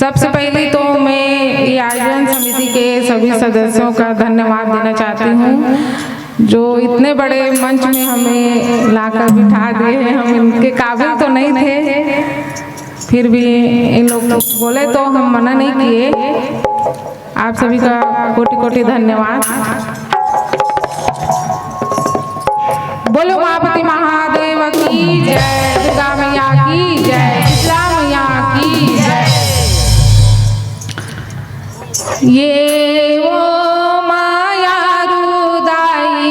सबसे पहले तो मैं ये आयोजन समिति के सभी सदस्यों का धन्यवाद देना चाहती हूँ, जो इतने बड़े मंच में हमें लाकर बिठा दिए हैं। हम इनके काबिल तो नहीं थे, फिर भी इन लोग बोले तो हम मना नहीं किए। आप सभी का कोटि कोटि धन्यवाद। बोलो उमापति महादेव की जय, दुर्गा मैया की जय, शीतला मैया की जय। ये वो माया रुदाई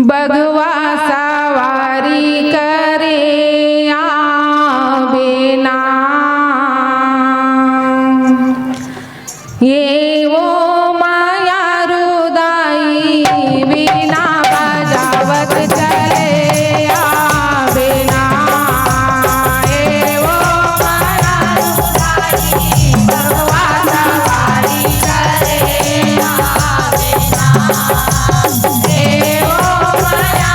बगवा सवारी करे आवे ना, ये वो माया रुदाई बिना बजावत चले आवे ना, ये वो माया रुदाई बगवा सवारी करे आवे ना, ये वो माया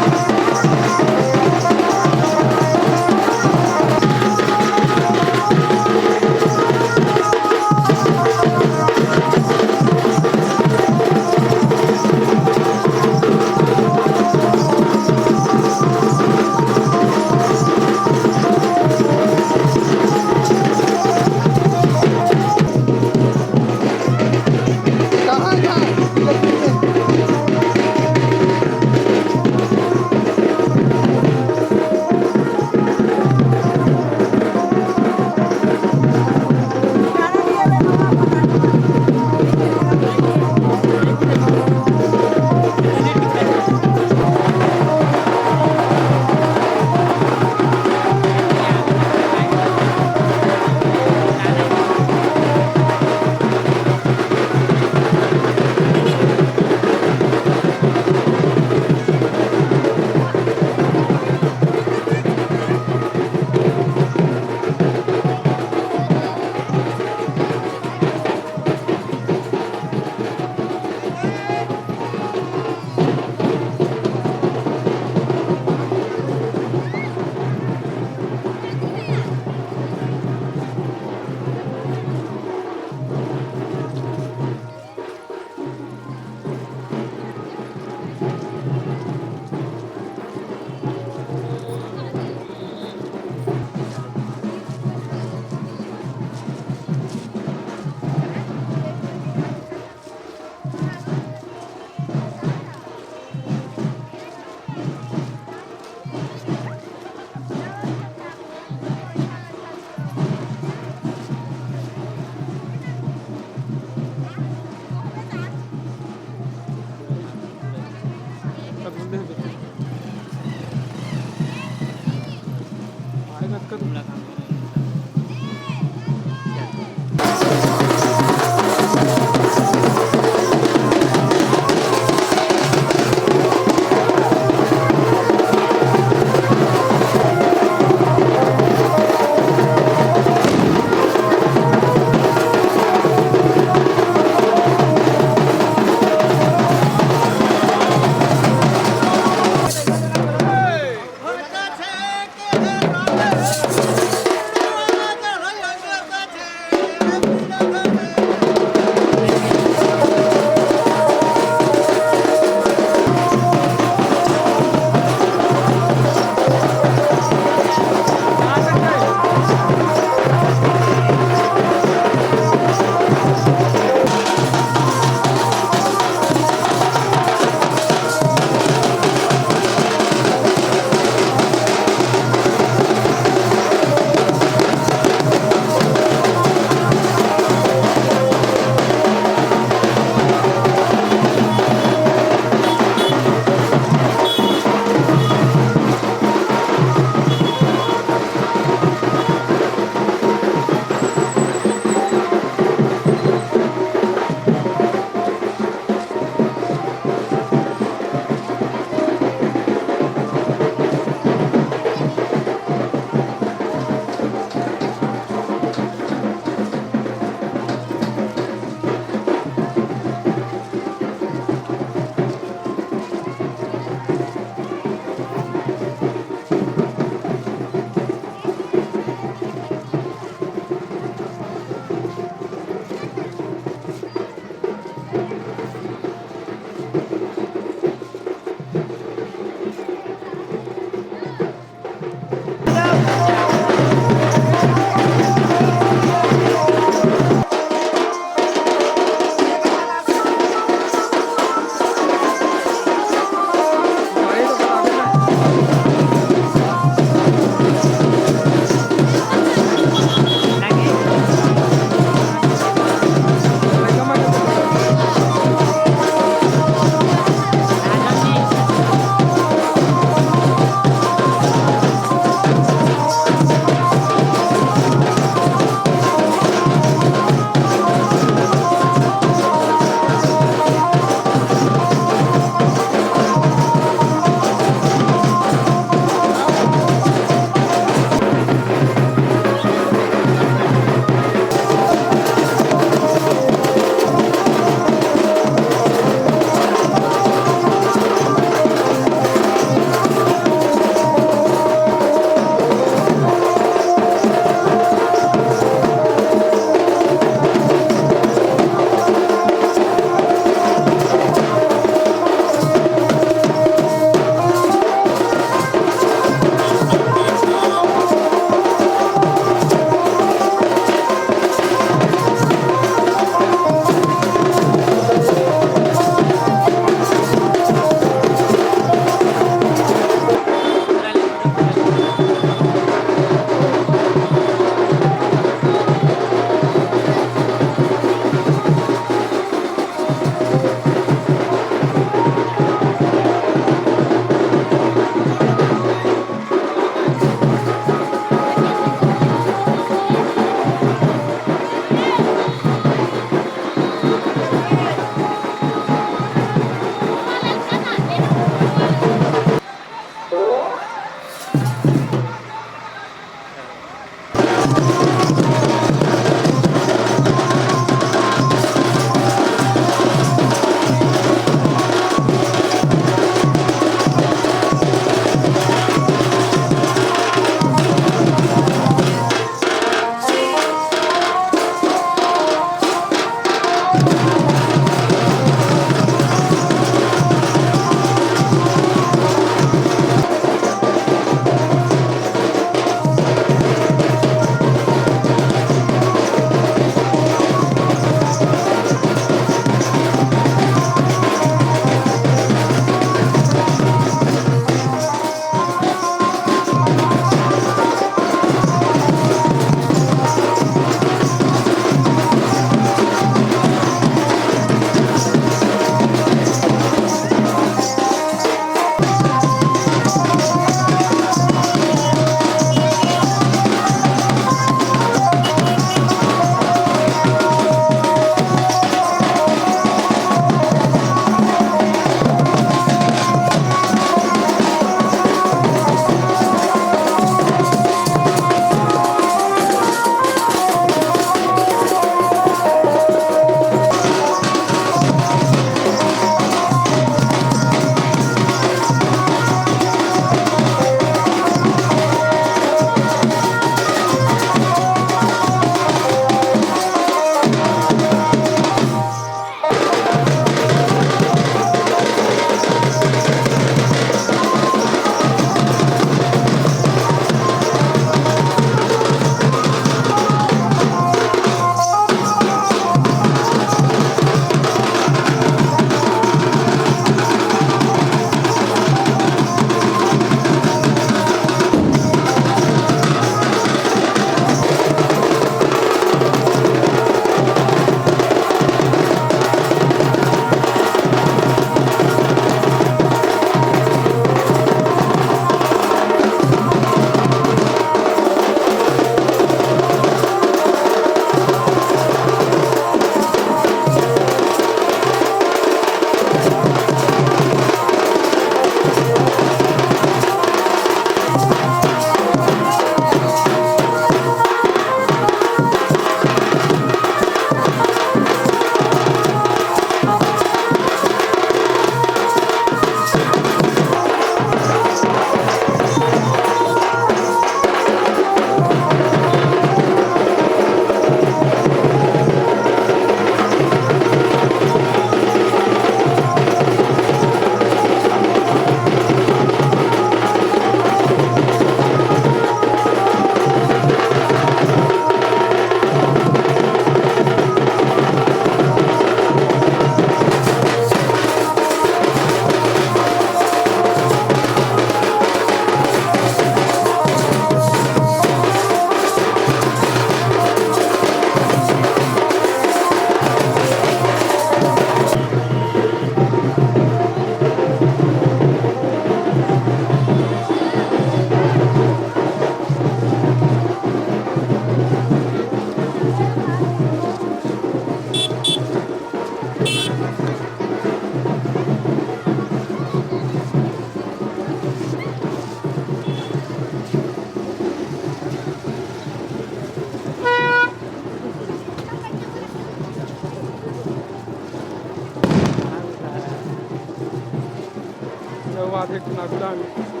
बात है नागुला में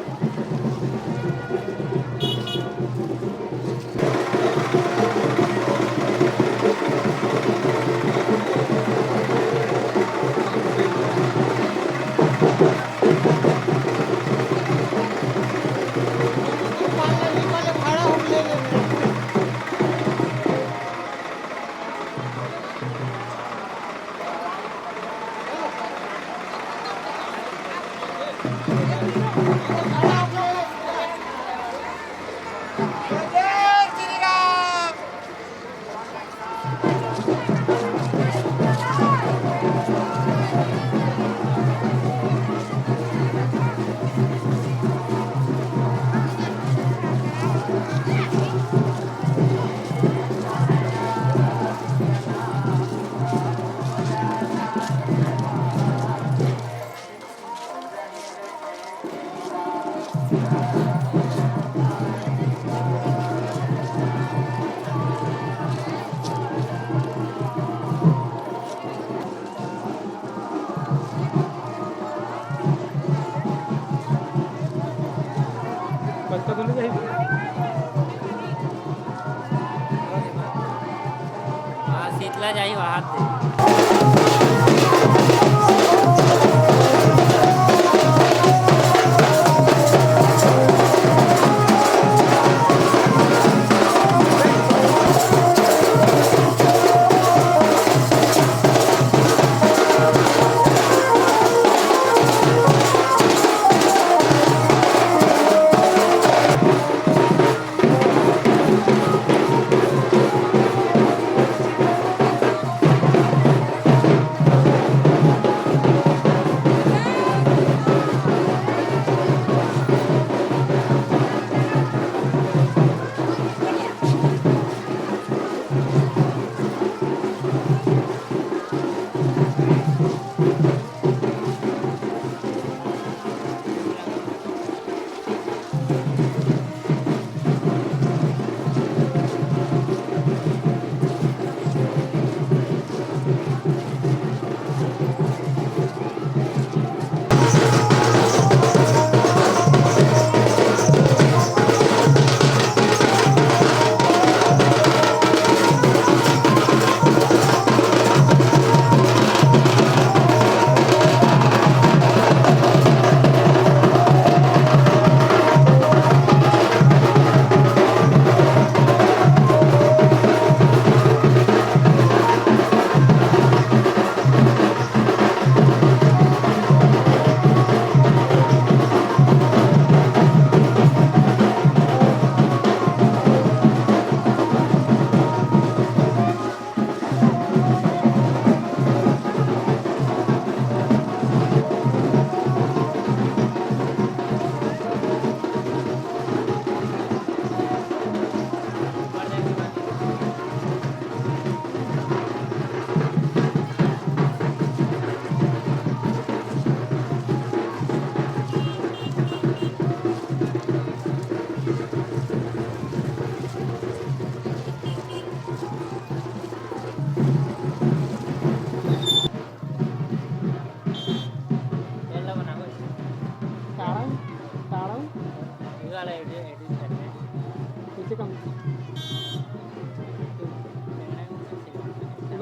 शीतला जाई वहां से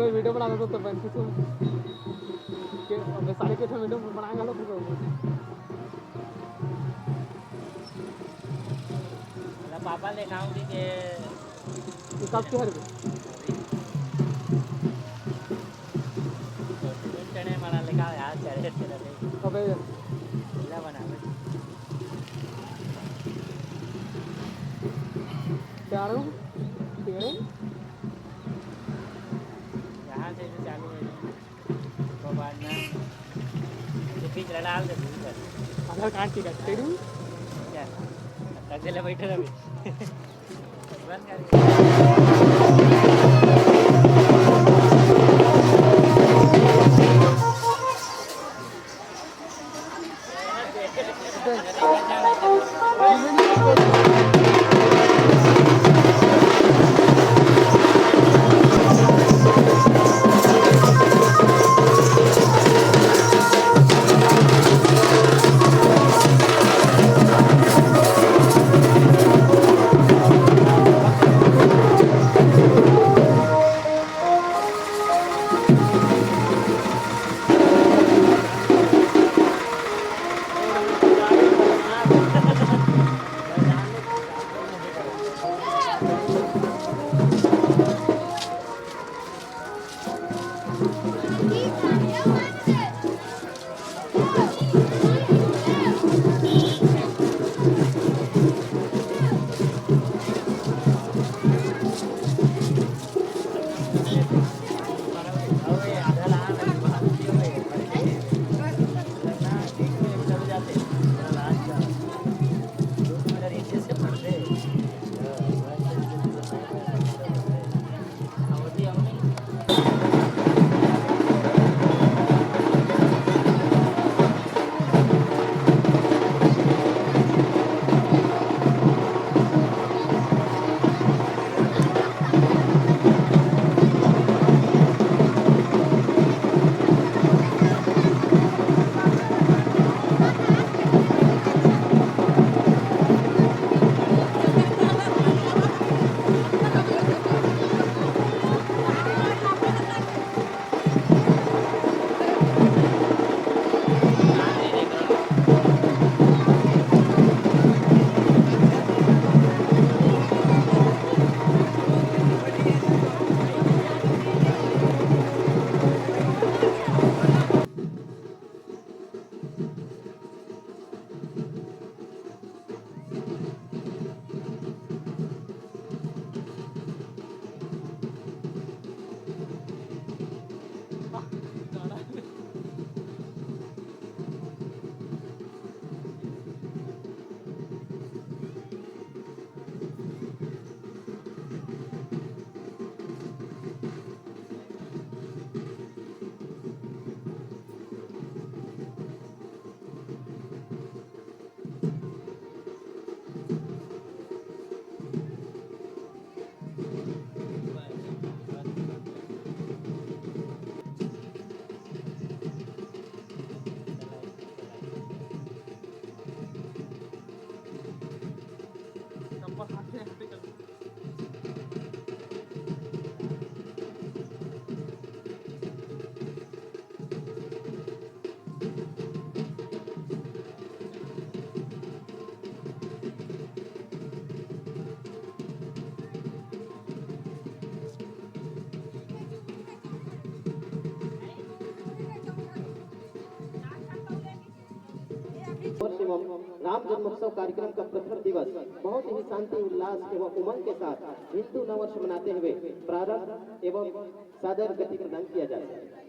वीडियो बना दो तो बंद किसको सारे के वीडियो बनाएगा लोग पापा ले खाऊंगी कि कब के हर चने मारा लेका यार चले चले कबे ला बनावे क्या रहा हूँ तेरे यहाँ से जो चालू है तो बाद में ये बीच डाल दे आधार कार्ड की करते हैं क्या अकेले बैठे रहे बंद कर वर्ष एवं राम जन्मोत्सव कार्यक्रम का प्रथम दिवस बहुत ही शांति उल्लास एवं उमंग के साथ हिंदू नववर्ष मनाते हुए प्रारंभ एवं सादर गति प्रदान किया जाता है।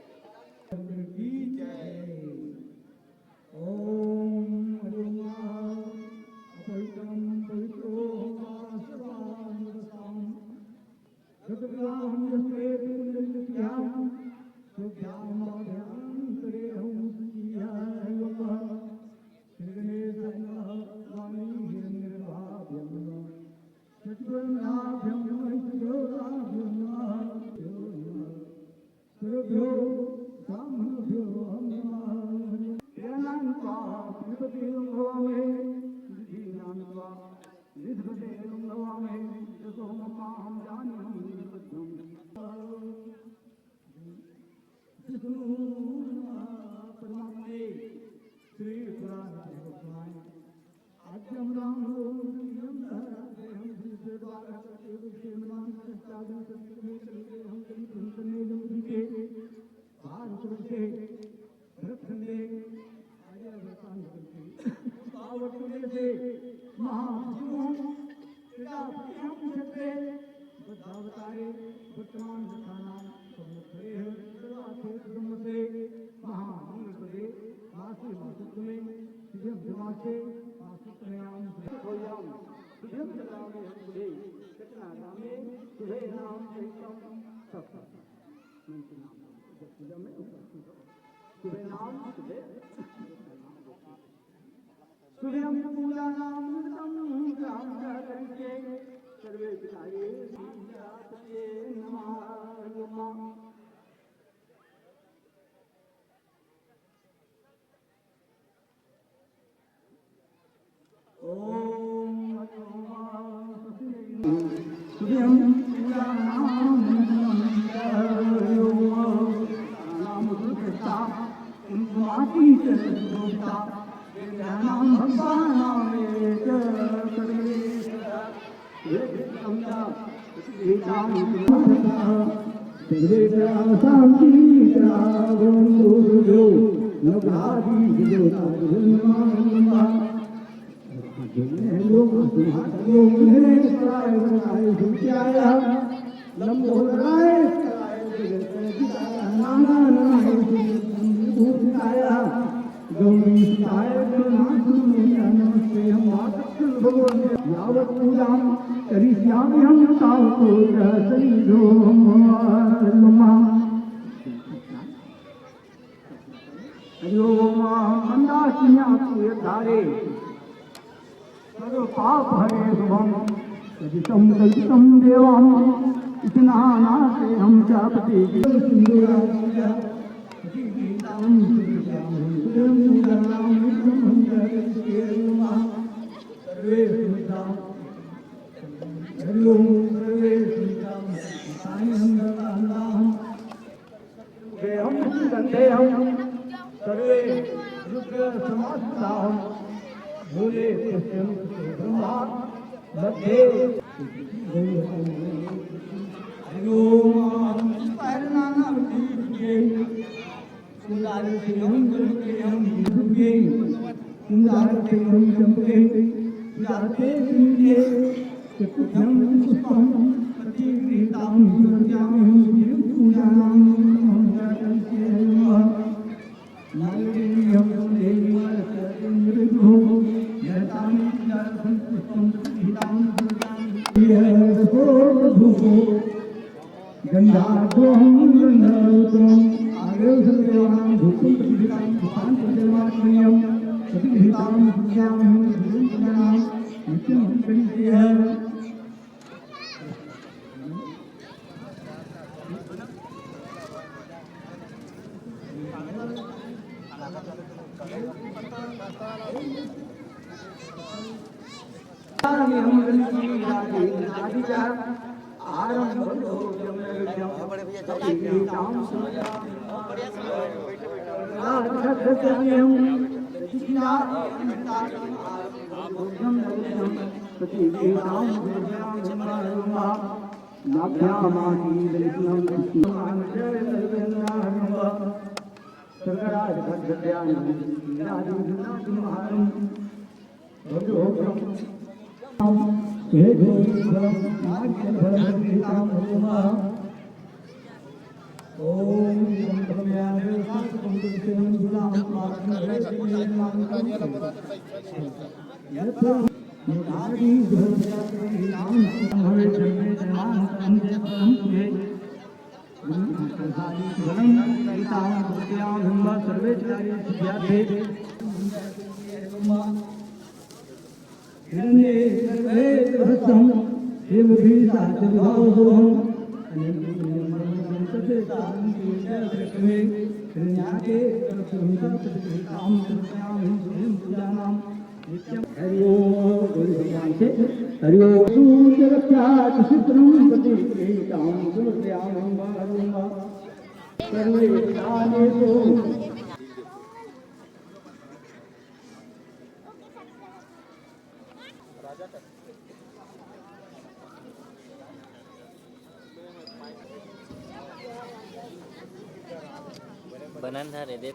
बनन था रे दे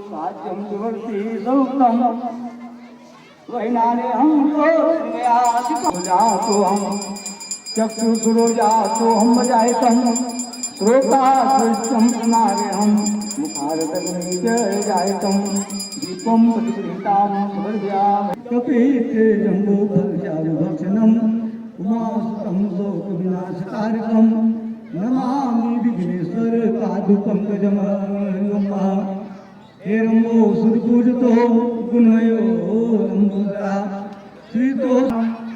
साध्यं सुवर्ति सौक्तम वैनाने हम तो जातो हम चक्षुषुरो जातो हम बजायतम श्रोता सृष्टम सुनारे हम मुखारदग्नि जायतम दीपम प्रतिगृहीताम सुवर्ध्याम कपिते जम्बो फलजालभक्षणम उमासुतं शोकविनाशकारकं नमामि विघ्नेश्वर पादुपङ्कजम् हे रम्भो सुरपूजितो गुणमयो लम्बोदरा श्रीतो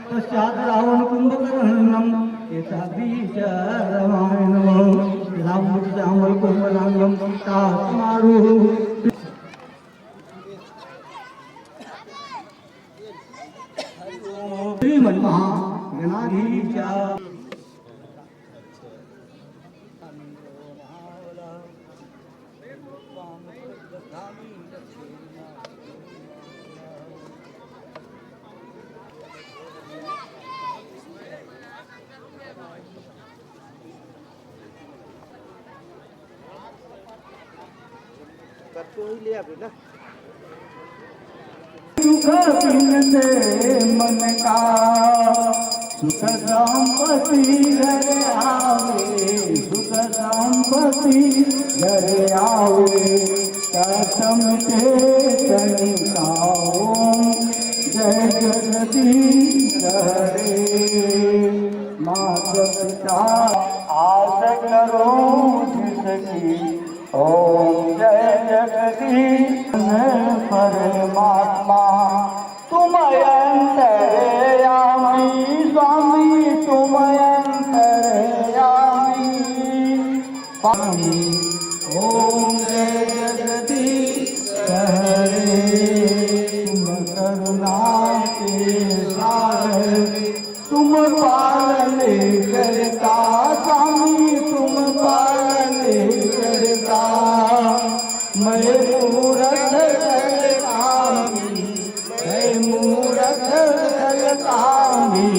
पश्चात् रावणकुम्भकर्णम् एतादृश रामायणं रामचन्द्रकोमलाङ्गं तास्मारुः श्रीमन्महागणाधीशा सुख से मन का सुख संपत्ति घर आवे सुख संपत्ति घर आवे कसम के तनिका ओम जय जगदीश हरे माता पिता आस करो जिसकी ओम जय जगदीश परमात्मा तुम अंतर्यामी स्वामी तुम अंतर्यामी स्वामी ओम जय जगदीश हरे तुम करुणा के सागर तुम पालने करता स्वामी तुम पालने करता मैं मूरख जगतामी मैं मूरख जगतामी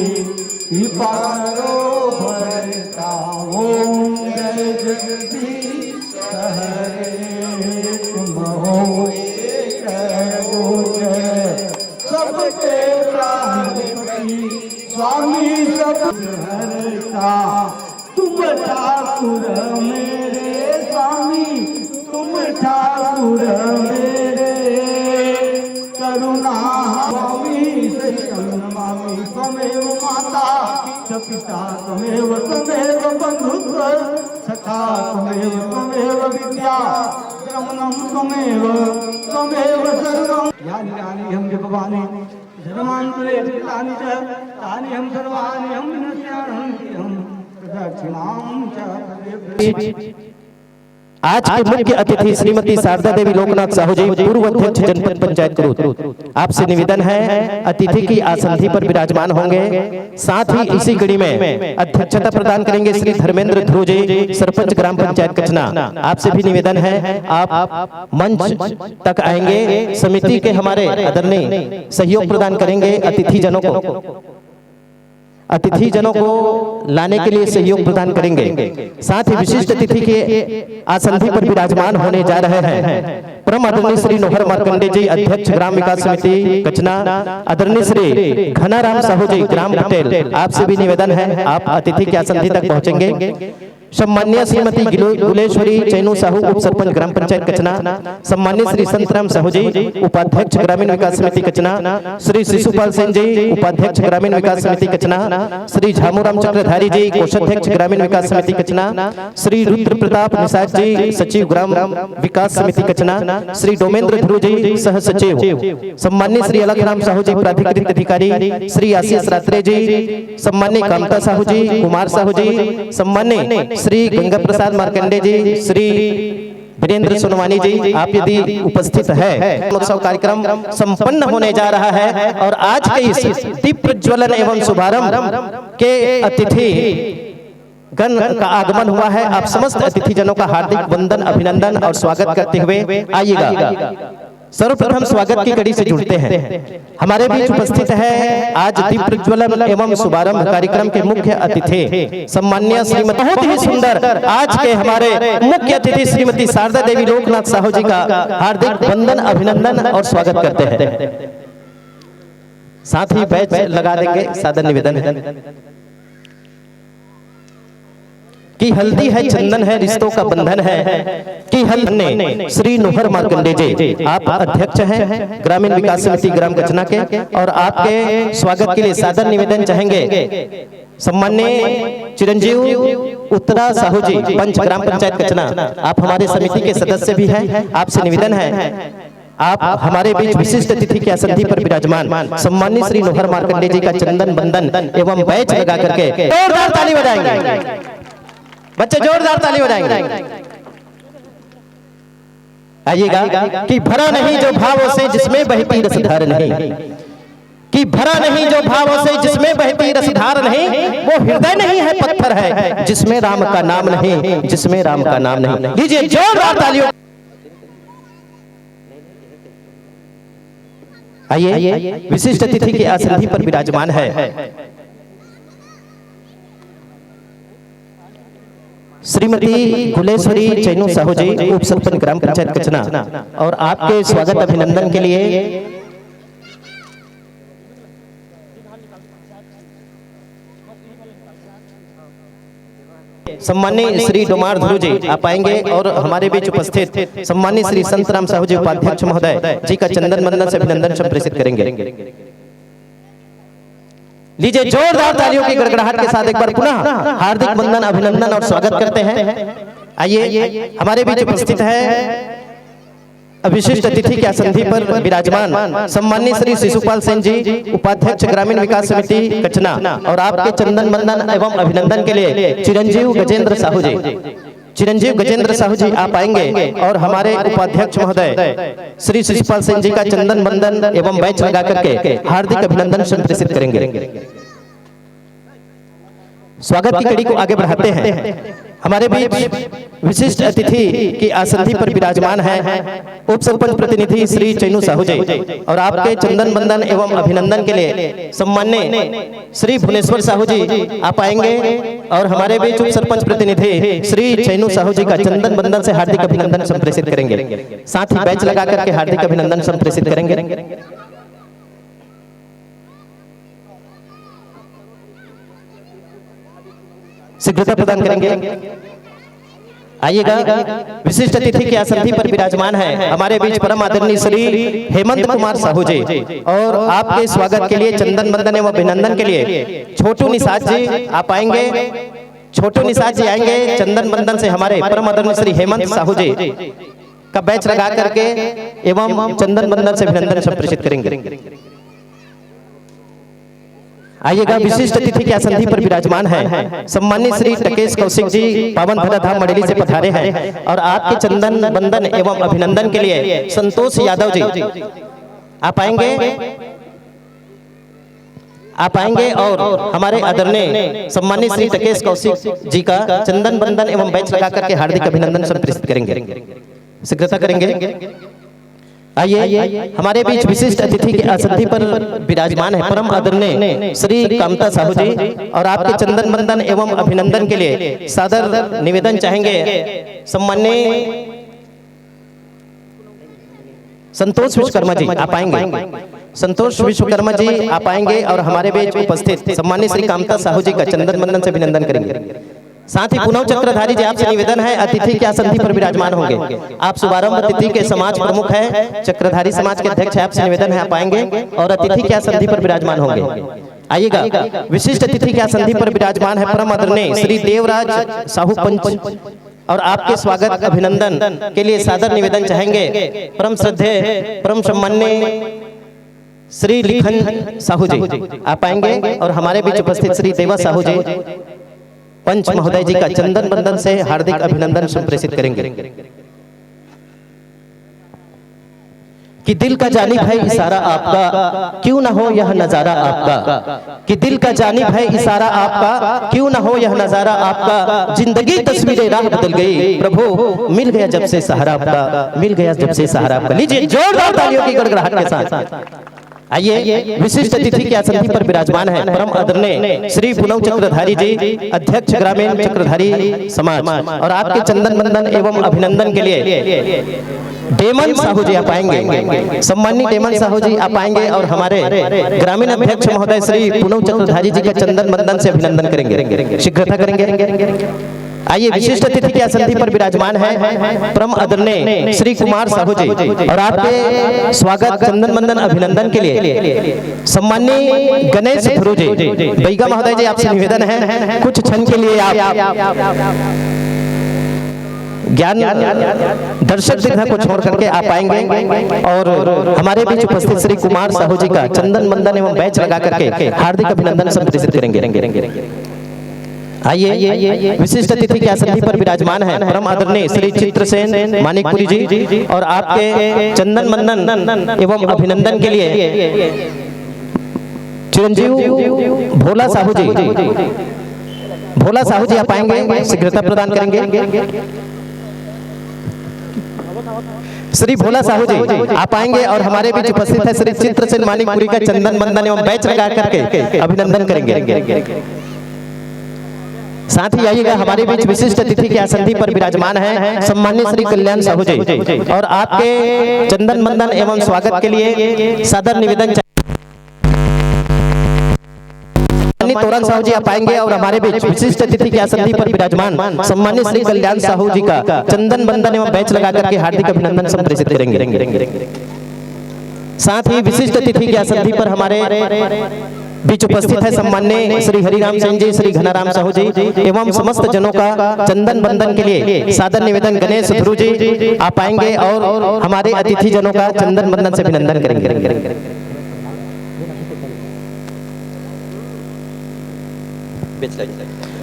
कृपा करो भरता ओम जय जगदीश हरे तुम हो एक जय सबके प्राणपति स्वामी सब हरता तुम ठाकुर मेरे स्वामी तुम ठाकुर मेरे करुणा स्वामी नमामि त्वमेव माता च पिता त्वमेव बन्धुत्व सखा त्वमेव विद्या द्रमणं त्वमेव सर्वं यानि हम जपवानि धर्मान्तरे तानि च तानि हम सर्वाणि हम विनश्यामि हम प्रदक्षिणां च आज के मुख्य अतिथि श्रीमती शारदा देवी लोकनाथ साहू जी, पूर्व अध्यक्ष जनपद पंचायत कुरूद। आपसे निवेदन है अतिथि की आसंधि पर विराजमान होंगे। साथ ही इसी कड़ी में अध्यक्षता प्रदान करेंगे श्री धर्मेंद्र ध्रुव जी, सरपंच ग्राम पंचायत कचना। आपसे भी निवेदन है आप मंच तक आएंगे, समिति के हमारे आदरणीय सहयोग प्रदान करेंगे अतिथि जनों को लाने के लिए सहयोग प्रदान करेंगे। साथ ही विशिष्ट अतिथि के आसंधि पर विराजमान होने जा रहे हैं परम आदरणीय श्री नोहर मार्कंडे जी, अध्यक्ष ग्राम विकास समिति कचना, आदरणीय श्री घनाराम साहू जी, ग्राम पटेल। आपसे भी निवेदन है आप अतिथि के आसंधि तक पहुंचेंगे। सम्मान्य श्रीमती गुलेश्वरी चैनू साहू, उप सरपंच ग्राम पंचायत कचना, सम्मान्य श्री संतराम साहू जी, उपाध्यक्ष ग्रामीण विकास समिति कचना, श्री शिशुपाल सिंह जी, उपाध्यक्ष ग्रामीण विकास समिति कचना, श्री झामूराम चक्रधारी जी, कोषाध्यक्ष ग्रामीण विकास समिति कचना, श्री रुद्र प्रताप निषाद जी, सचिव ग्राम विकास समिति कचना, श्री डोमेंद्र ध्रुव जी, सह सचिव, सम्मान्य श्री अलखराम साहू जी, प्राधिकृत अधिकारी, श्री आशीष रात्रे जी, सम्मान्य कामता साहू जी, कुमार साहू जी, सम्मान्य श्री गंगा प्रसाद मार्कंडे जी, श्री वीरेंद्र सोनवानी जी, आप यदि उपस्थित है। उत्सव कार्यक्रम संपन्न होने जा रहा है और आज के इस दीप प्रज्वलन एवं शुभारंभ के अतिथि गण का आगमन हुआ है। आप समस्त अतिथि जनों का हार्दिक वंदन, अभिनंदन और स्वागत करते हुए आइएगा। सर्वप्रथम स्वागत की कड़ी से जुड़ते हैं। हमारे बीच उपस्थित है आज दीप प्रज्वलन एवं शुभारंभ कार्यक्रम के मुख्य अतिथि सम्मान्य श्रीमती, बहुत ही सुंदर आज के हमारे मुख्य अतिथि श्रीमती शारदा देवी लोकनाथ साहू जी का हार्दिक वंदन, अभिनंदन और स्वागत करते हैं। साथ ही बैच लगा देंगे, सादर निवेदन है कि हल्दी है चंदन है रिश्तों का बंधन है कि हल्दी श्री नोहर मार्कंडे जी, आप अध्यक्ष हैं ग्रामीण विकास समिति ग्राम कचना के और आपके स्वागत के लिए सादर निवेदन चाहेंगे सम्मान्य चिरंजीव उत्तरा साहू जी, पंच ग्राम पंचायत कचना। आप हमारे समिति के सदस्य भी हैं। आपसे निवेदन है आप हमारे बीच विशिष्ट अतिथि की आसंधि पर विराजमान सम्मानित श्री नोहर मार्कंडे जी का चंदन बंदन एवं बैच लगा करके जोरदार ताली बजाएंगे। बच्चे जोरदार ताली बजाएंगे। आइएगा कि भरा नहीं जो भावों से जिसमें बहती रसधार नहीं, कि भरा नहीं जो भावों से जिसमें बहती रसधार नहीं, वो हृदय नहीं है पत्थर है जिसमें राम का नाम नहीं, जिसमें राम का नाम नहीं। लीजिए जोरदार तालियों। आइए विशिष्ट अतिथि की आसंधि पर विराजमान है श्रीमती गुलेश्वरी चैनू साहू जी, उप सरपंच ग्राम पंचायत कचना और आपके स्वागत अभिनंदन के लिए सम्मानित श्री डोमार ध्रुव जी आप आएंगे और हमारे बीच उपस्थित सम्मानित श्री संतराम साहू जी उपाध्यक्ष महोदय जी का चंदन बंदन से अभिनंदन संप्रेषित करेंगे। लीजिए जोरदार तालियों की गड़गड़ाहट के साथ एक बार पुनः हार्दिक वंदन, अभिनंदन और स्वागत करते हैं। आइए हमारे बीच उपस्थित है विशिष्ट अतिथि की आसंधि पर विराजमान सम्मानित श्री शिशुपाल सिंह जी, उपाध्यक्ष ग्रामीण विकास समिति कचना और आपके चंदन बंदन एवं अभिनंदन के लिए चिरंजीव गजेंद्र साहू जी, चिरंजीव गजेंद्र साहू जी आप आएंगे और हमारे उपाध्यक्ष महोदय श्री शिशुपाल सिंह जी का चंदन बंदन एवं बैच लगा करके हार्दिक अभिनंदन संप्रेषित करेंगे। स्वागत की कड़ी को आगे बढ़ाते हैं। हमारे बीच विशिष्ट अतिथि की आसंधि पर विराजमान है उप सरपंच प्रतिनिधि श्री चैनू साहू जी और आपके चंदन बंदन एवं अभिनंदन के लिए सम्मान्य श्री भुवनेश्वर साहू जी आप आएंगे और हमारे बीच उप सरपंच प्रतिनिधि श्री चैनू साहू जी का चंदन बंदन से हार्दिक अभिनंदन संप्रेषित करेंगे। साथ ही बैच लगा करके हार्दिक अभिनंदन संप्रेषित करेंगे। शीघ्रता प्रदान करेंगे। आइएगा विशिष्ट अतिथि की आसंधि पर विराजमान है हमारे बीच परम आदरणीय श्री हेमंत कुमार साहू जी और आपके स्वागत के लिए चंदन बंदन एवं अभिनंदन के लिए छोटू निषाद जी आप आएंगे। छोटू निषाद जी आएंगे चंदन बंदन से हमारे परम आदरणीय श्री हेमंत साहू जी का बैच लगा करके एवं चंदन बंदन से अभिनंदन संप्रेषित करेंगे। आइएगा, विशिष्ट अतिथि के आसंदी पर विराजमान है सम्मानित श्री टकेश कौशिक जी, पावन धरा धाम मड़ेली से पधारे हैं और आपके चंदन बंदन एवं अभिनंदन के लिए संतोष यादव जी आप आएंगे और हमारे आदरणीय सम्मानित श्री टकेश कौशिक जी का चंदन बंदन एवं बैच लगा करके हार्दिक अभिनंदन संप्रेषित करेंगे, शीघ्रता करेंगे। आइए, हमारे बीच विशिष्ट अतिथि के आसंदी पर विराजमान है परम आदरणीय श्री कामता साहू जी और आपके चंदन बंदन एवं अभिनंदन के लिए सादर निवेदन चाहेंगे सम्माननीय संतोष विश्वकर्मा जी, आप आएंगे। संतोष विश्वकर्मा जी आप आएंगे और हमारे बीच उपस्थित सम्मानित श्री कामता साहू जी का चंदन बंदन से अभिनंदन करेंगे। साथ ही पुनः चक्रधारी जी आपसे निवेदन है अतिथि के आसंदी पर विराजमान होंगे। आप शुभारंभ अतिथि के समाज प्रमुख है, चक्रधारी समाज के अध्यक्ष है, आपसे निवेदन है आप आएंगे और अतिथि के आसंदी पर विराजमान होंगे। आइएगा, विशिष्ट अतिथि के आसंदी पर विराजमान है परम आदरणीय श्री देवराज साहू पंच और आपके स्वागत अभिनंदन के लिए सादर निवेदन चाहेंगे परम श्रद्धेय परम सम्माननीय श्री लिखन साहू जी, आप आएंगे और हमारे बीच उपस्थित श्री देवा साहू जी पंच महोदय जी का चंदन बंदन से हार्दिक अभिनंदन संप्रेषित करेंगे। कि दिल का जानिब है इशारा आपका, क्यों ना हो यह नजारा आपका। कि दिल का जानिब है इशारा आपका, क्यों ना हो यह नजारा आपका। जिंदगी तस्वीरें राह बदल गई प्रभु, मिल गया जब से सहारा आपका, मिल गया जब से सहारा आपका। लीजिए जोरदार तालियों की गड़गड़ाहट के साथ आइए, विशिष्ट अतिथि के आसंदी पर विराजमान है परम आदरणीय श्री पुनव चक्रधारी जी, अध्यक्ष ग्रामीण चक्रधारी समाज और आपके चंदन बंदन एवं अभिनंदन के लिए डेमन साहू जी आप आएंगे। सम्मानित डेमन साहू जी आप आएंगे और हमारे ग्रामीण अध्यक्ष महोदय श्री पुनव चक्रधारी जी का चंदन बंदन से अभिनंदन करेंगे, शीघ्रता करेंगे। आइए, विशिष्ट अतिथि के आसंदी पर विराजमान है परम आदरणीय श्री कुमार साहू जी और आपके स्वागत चंदन बंदन अभिनंदन के लिए सम्माननीय गणेश ध्रुव जी, बैगा महोदय जी आपसे निवेदन है कुछ क्षण के लिए आप ज्ञान दर्शक दीर्घा को छोड़ करके आप आएंगे और हमारे बीच उपस्थित श्री कुमार साहू जी का चंदन बंदन एवं बैच लगा करके हार्दिक अभिनंदन संप्रेषित करेंगे। आइए, विशिष्ट अतिथि के आसंदी पर विराजमान है परम आदरणीय श्री चित्रसेन मानिकपुरी जी और आपके चंदन बंदन एवं अभिनंदन के लिए चिरंजीव भोला साहू जी, भोला साहू जी आप आएंगे, शीघ्रता प्रदान करेंगे। श्री भोला साहू जी आप आएंगे और हमारे बीच उपस्थित है श्री चित्रसेन मानिकपुरी का चंदन बंदन एवं बैच लगा करके अभिनंदन करेंगे। साथ ही आइएगा, हमारे बीच विशिष्ट अतिथि के आसंदी पर विराजमान है सम्मानित श्री कल्याण साहू जी और आपके चंदन बंदन एवं स्वागत के लिए सादर निवेदन तोरण साहू जी आप आएंगे और हमारे बीच विशिष्ट अतिथि के आसंदी पर विराजमान सम्मानित श्री कल्याण साहू जी का चंदन बंदन एवं बैच लगा करके हार्दिक अभिनंदन संप्रेषित करेंगे। साथ ही विशिष्ट अतिथि के आसंदी पर हमारे बीच उपस्थित है सम्माननीय श्री हरिराम सिंह जी, श्री घनाराम साहू जी एवं समस्त जनों का चंदन बंदन के लिए सादर निवेदन गणेश ध्रुव जी आप आएंगे और हमारे अतिथि जनों का चंदन बंदन से अभिनंदन करेंगे।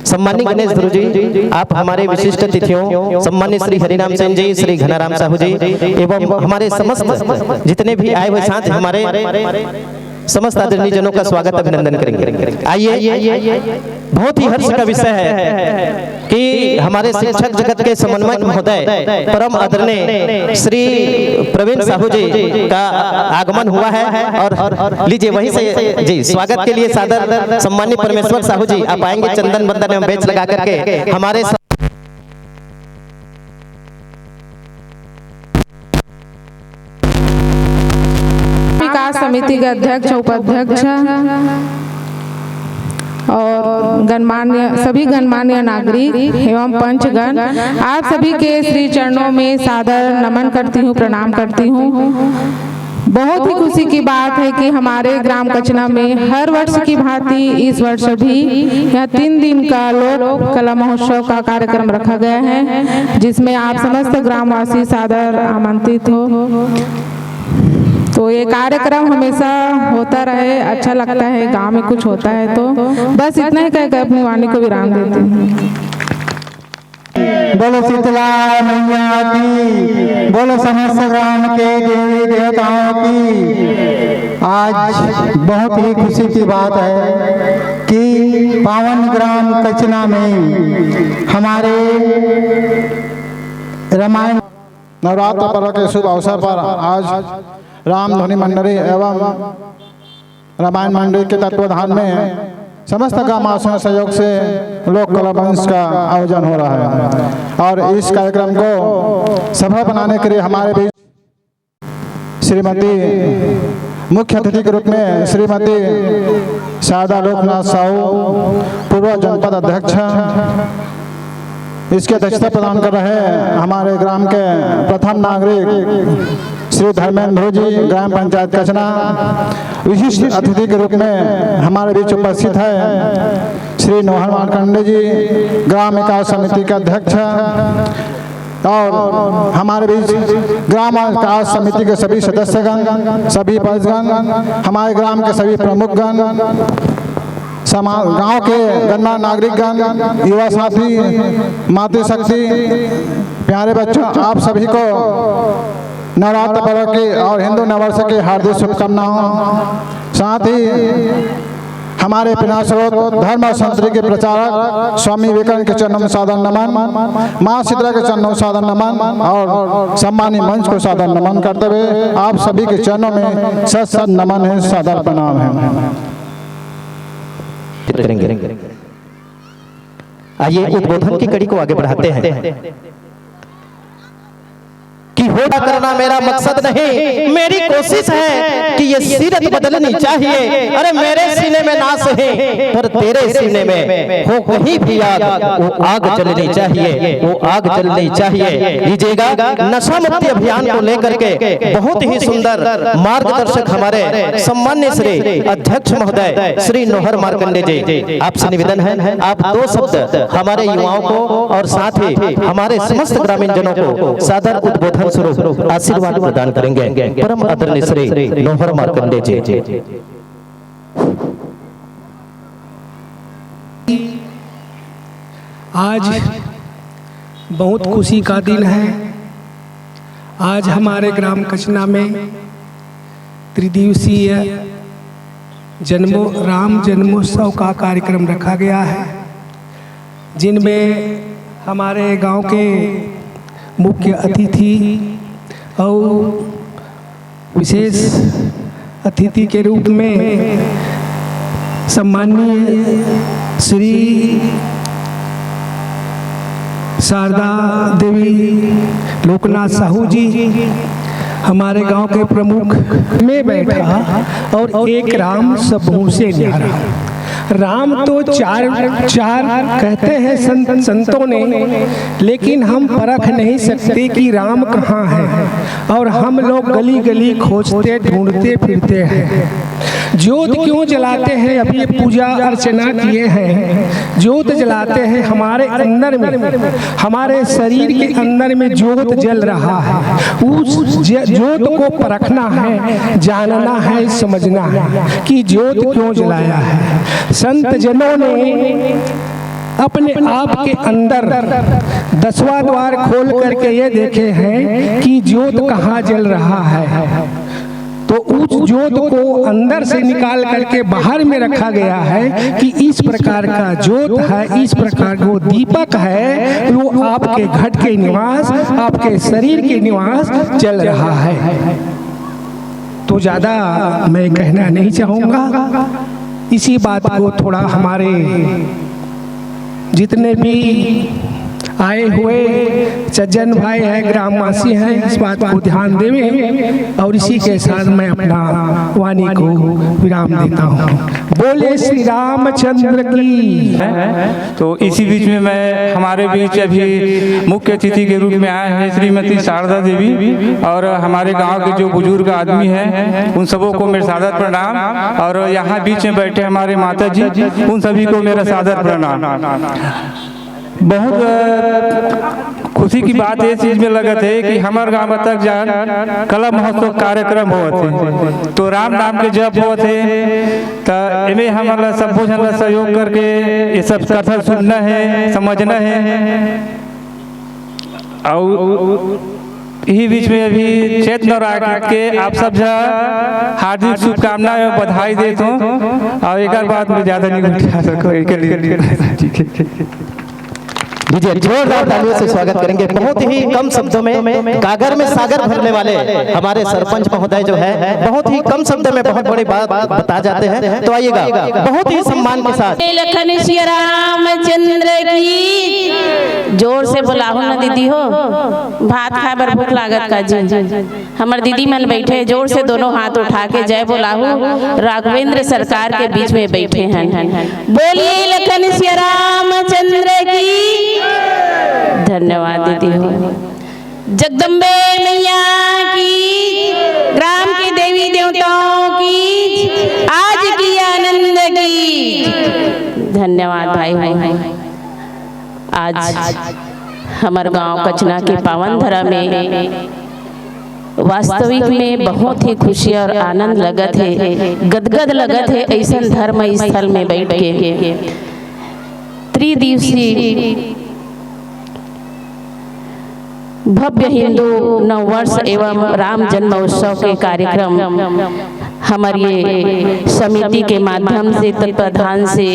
सम्मानित गणेश ध्रुव जी आप हमारे विशिष्ट अतिथियों सम्मानित श्री हरिराम सिंह जी, श्री घनाराम साहू जी एवं हमारे समस्त जितने भी आए हुए साथ हमारे समस्त आदरणीय जनों का स्वागत अभिनंदन करेंगे। आइए, बहुत ही हर्ष का विषय है कि हमारे शिक्षक जगत के समन्वयक महोदय परम आदरणीय श्री प्रवीण साहू जी का आगमन हुआ है और लीजिए वहीं से जी स्वागत के लिए सादर सम्मानित परमेश्वर साहू जी आप आएंगे, चंदन बंदन एवं बैच लगा करके हमारे विकास समिति के अध्यक्ष उपाध्यक्ष और गणमान्य सभी गणमान्य नागरिक एवं पंचगण आप सभी के श्री चरणों में सादर नमन करती हूँ, प्रणाम करती हूँ। बहुत ही खुशी की बात है कि हमारे ग्राम कचना में हर वर्ष की भांति इस वर्ष भी यह 3 दिन का लोक कला महोत्सव का कार्यक्रम रखा गया है, जिसमें आप समस्त ग्रामवासी सादर आमंत्रित हो। तो तो ये कार्यक्रम हमेशा होता रहे, अच्छा लगता है, गांव में कुछ होता है तो बस इतना ही कहकर अपनी वाणी को विराम देती हूँ। बोलो शीतला मैया की, बोलो समस्त ग्राम के देवी देवताओं की। आज बहुत ही खुशी की बात है कि पावन ग्राम कचना में हमारे रामायण नवरात्र पर्व के शुभ अवसर पर आज रामधुनी मंडली एवं रामायण मंडली के तत्वाधान में समस्त ग्रामवासियों के सहयोग से लोक कला वंश का आयोजन हो रहा है और इस कार्यक्रम को सफल बनाने के लिए हमारे बीच श्रीमती मुख्य अतिथि के रूप में श्रीमती शारदा लोकनाथ साहू, पूर्व जनपद अध्यक्ष, इसके अध्यक्षता प्रदान कर रहे हमारे ग्राम के प्रथम नागरिक श्री धर्मेंद्र जी, ग्राम पंचायत कचना। विशिष्ट अतिथि के रूप में हमारे बीच उपस्थित है श्री नोहर मार्कंडे जी, ग्राम विकास समिति के अध्यक्ष, और हमारे बीच ग्राम विकास समिति के सभी सदस्यगण, सभी पदगण, हमारे ग्राम के सभी प्रमुखगण, गांव के गणमान्य नागरिकगण, युवा साथी, मातृशक्ति, प्यारे बच्चों, आप सभी को नवरात्र पर्व की और हिंदू नववर्ष की हार्दिक शुभकामनाओं। साथ ही हमारे पिनास्रोत धर्म और संस्कृति के प्रचारक स्वामी विवेकानंद के चरणों में सादर नमन, माँ शीतला के चरणों में सादर नमन और सम्मानित मंच को सादर नमन करते हुए आप सभी के चरणों में सत सत नमन है, सादर प्रणाम है। आइए उद्बोधन की कड़ी को आगे बढ़ाते हैं कि होड़ा करना मेरा मकसद नहीं, मेरी कोशिश है कि ये सीरत बदलनी चाहिए। अरे मेरे सीने में नाश है पर तेरे सीने में हो कहीं भी आग, वो आग जलनी चाहिए, वो आग जलनी चाहिए। लीजिएगा नशा मुक्ति अभियान को लेकर के बहुत ही सुंदर मार्गदर्शक हमारे सम्मान्य श्री अध्यक्ष महोदय श्री नोहर मार्कंडे जी, आपसे निवेदन है आप दो शब्द हमारे युवाओं को और साथ ही हमारे समस्त ग्रामीण जनों को सादर उद्बोधन स्वरूप आशीर्वाद प्रदान करेंगे। परम आदरणीय श्री नोहर मार्कंडे जी। आज बहुत खुशी का दिन है। आज हमारे ग्राम कचना में त्रिदिवसीय राम जन्मोत्सव का कार्यक्रम रखा गया है, जिनमें हमारे गांव के मुख्य अतिथि और विशेष अतिथि के रूप में सम्माननीय श्री शारदा देवी लोकनाथ साहू जी हमारे गांव के प्रमुख में बैठा और एक राम सबों से न्यारा। राम तो चार कहते हैं संतों ने, लेकिन हम परख नहीं सकते कि राम कहाँ है, और हम लोग गली गली खोजते ढूंढते फिरते हैं। ज्योत क्यों जलाते हैं? अभी पूजा अर्चना किए हैं, ज्योत जलाते हैं हमारे अंदर में, हमारे शरीर के अंदर में ज्योत जल रहा है। उस ज्योत को परखना है, जानना है, समझना है कि ज्योत क्यों जलाया है। संत जनों ने अपने आप के अंदर 10वां द्वार खोल करके ये देखे हैं कि ज्योत कहाँ जल रहा है, तो उस ज्योत को अंदर से निकाल करके बाहर में रखा गया है कि इस प्रकार का ज्योत है, इस प्रकार का वो दीपक है, वो आपके घट के निवास, आपके शरीर के निवास जल रहा है। तो ज़्यादा मैं कहना नहीं चाहूँगा, इसी बात को थोड़ा हमारे जितने भी आए हुए सज्जन भाई हैं, ग्रामवासी हैं, इस बात को ध्यान देवें और इसी के साथ मैं अपना वाणी को विराम देता हूँ। बोले श्री रामचंद्र की। तो इसी बीच में मैं हमारे बीच अभी मुख्य अतिथि के रूप में आए हैं श्रीमती शारदा देवी, और हमारे गांव के जो बुजुर्ग आदमी हैं उन सबों को मेरा सादर प्रणाम, और यहाँ बीच में बैठे हमारे माता जी, उन सभी को मेरा सादर प्रणाम। बहुत खुशी की बात ये चीज में लगत है कि हमारे गांव तक जान कला महोत्सव कार्यक्रम हुआ थे, तो राम नाम के जप हुआ थे, तो इन्हें हमारा सब जन सहयोग करके ये सब कथा सुनना है, समझना है। और यही बीच में अभी चैत नवरात्र के आप सब हार्दिक शुभकामनाएं और बधाई देता हूँ। और एक बात में ज्यादा नहीं उठा जी जोरदार तालियों से स्वागत करेंगे। बहुत ही कम शब्दों में कागर में सागर भरने वाले हमारे सरपंच महोदय जो है बहुत ही कम शब्दों में बहुत बड़ी बात बता जाते हैं। तो आइएगा बहुत ही सम्मान के साथ। लखन श्री रामचंद्र की जोर से बुलाओ ना दीदी हो, भात खाए बर भूख लागत का जी। हमार दीदी मन बैठे जोर से दोनों हाथ उठा के जय बुलाओ, राघवेंद्र सरकार के बीच में बैठे हैं। बोलिए लखन श्री रामचंद्र की। धन्यवाद दीदी हो। जगदम्बे मैया की, ग्राम की देवी देवताओं की, आज की आनंद की। धन्यवाद भाई। आज हमारे गांव कचना के पावन धरा में वास्तविक में बहुत ही खुशी और आनंद लगत है, गदगद लगत है ऐसा धर्म स्थल में बैठ के। त्रिदिवसीय भव्य हिंदू नववर्ष एवं राम जन्मोत्सव के कार्यक्रम हमारी समिति के माध्यम से तत्वाधान से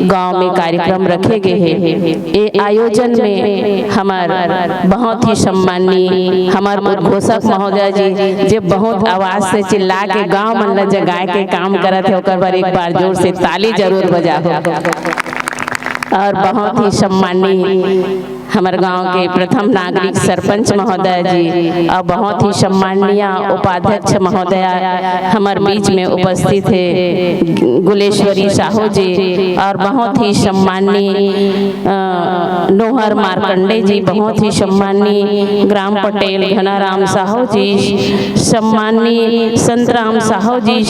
गांव में कार्यक्रम रखे गए हैं। ये आयोजन में हमार बहुत ही सम्माननीय हमार उद्घोषक महोदय जी जो बहुत आवाज से चिल्ला के गांव मन जगाए के काम करत है, ओकर पर एक बार जोर से ताली जरूर बजाओ। और बहुत ही सम्माननीय हमारे गांव के प्रथम नागरिक सरपंच महोदय जी और बहुत ही सम्माननीय उपाध्यक्ष महोदय हमारे बीच में उपस्थित है गुलेश्वरी साहू जी, और बहुत ही सम्माननीय नोहर मार्कंडे जी, बहुत ही सम्माननीय ग्राम पटेल घनाराम साहू जी, सम्माननीय संतराम साहू जी,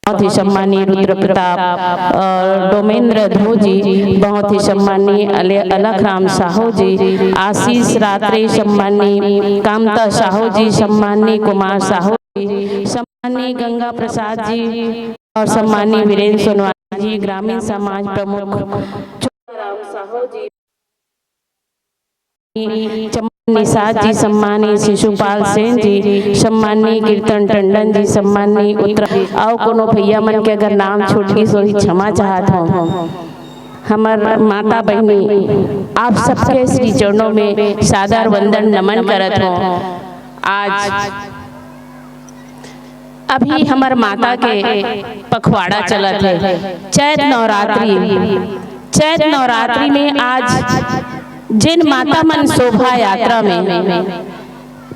बहुत ही सम्माननीय रुद्र प्रताप और डोमेंद्र धो जी, बहुत ही सम्माननीय अलख राम साहू जी, आशीष रात्रे, सम्माननीय कामता साहू जी, सम्माननीय कुमार साहू जी, सम्माननीय गंगा प्रसाद जी और सम्माननीय वीरेंद्र सोनवानी जी, ग्रामीण समाज प्रमुख राम साहू जी, निषाद जी, सम्माननीय शिशुपाल सेन जी, सम्माननीय कीर्तन टंडन जी, सम्माननीय उत्तर आओ कोनो भैया मन के अगर नाम छूट गई सो ही क्षमा चाहत हूँ। हमार माता बहनी आप सबके श्री चरणों में सादर वंदन नमन करत हूँ। आज अभी हमार माता के पखवाड़ा चलत है चैत नवरात्रि में आज जिन माता मन शोभा यात्रा में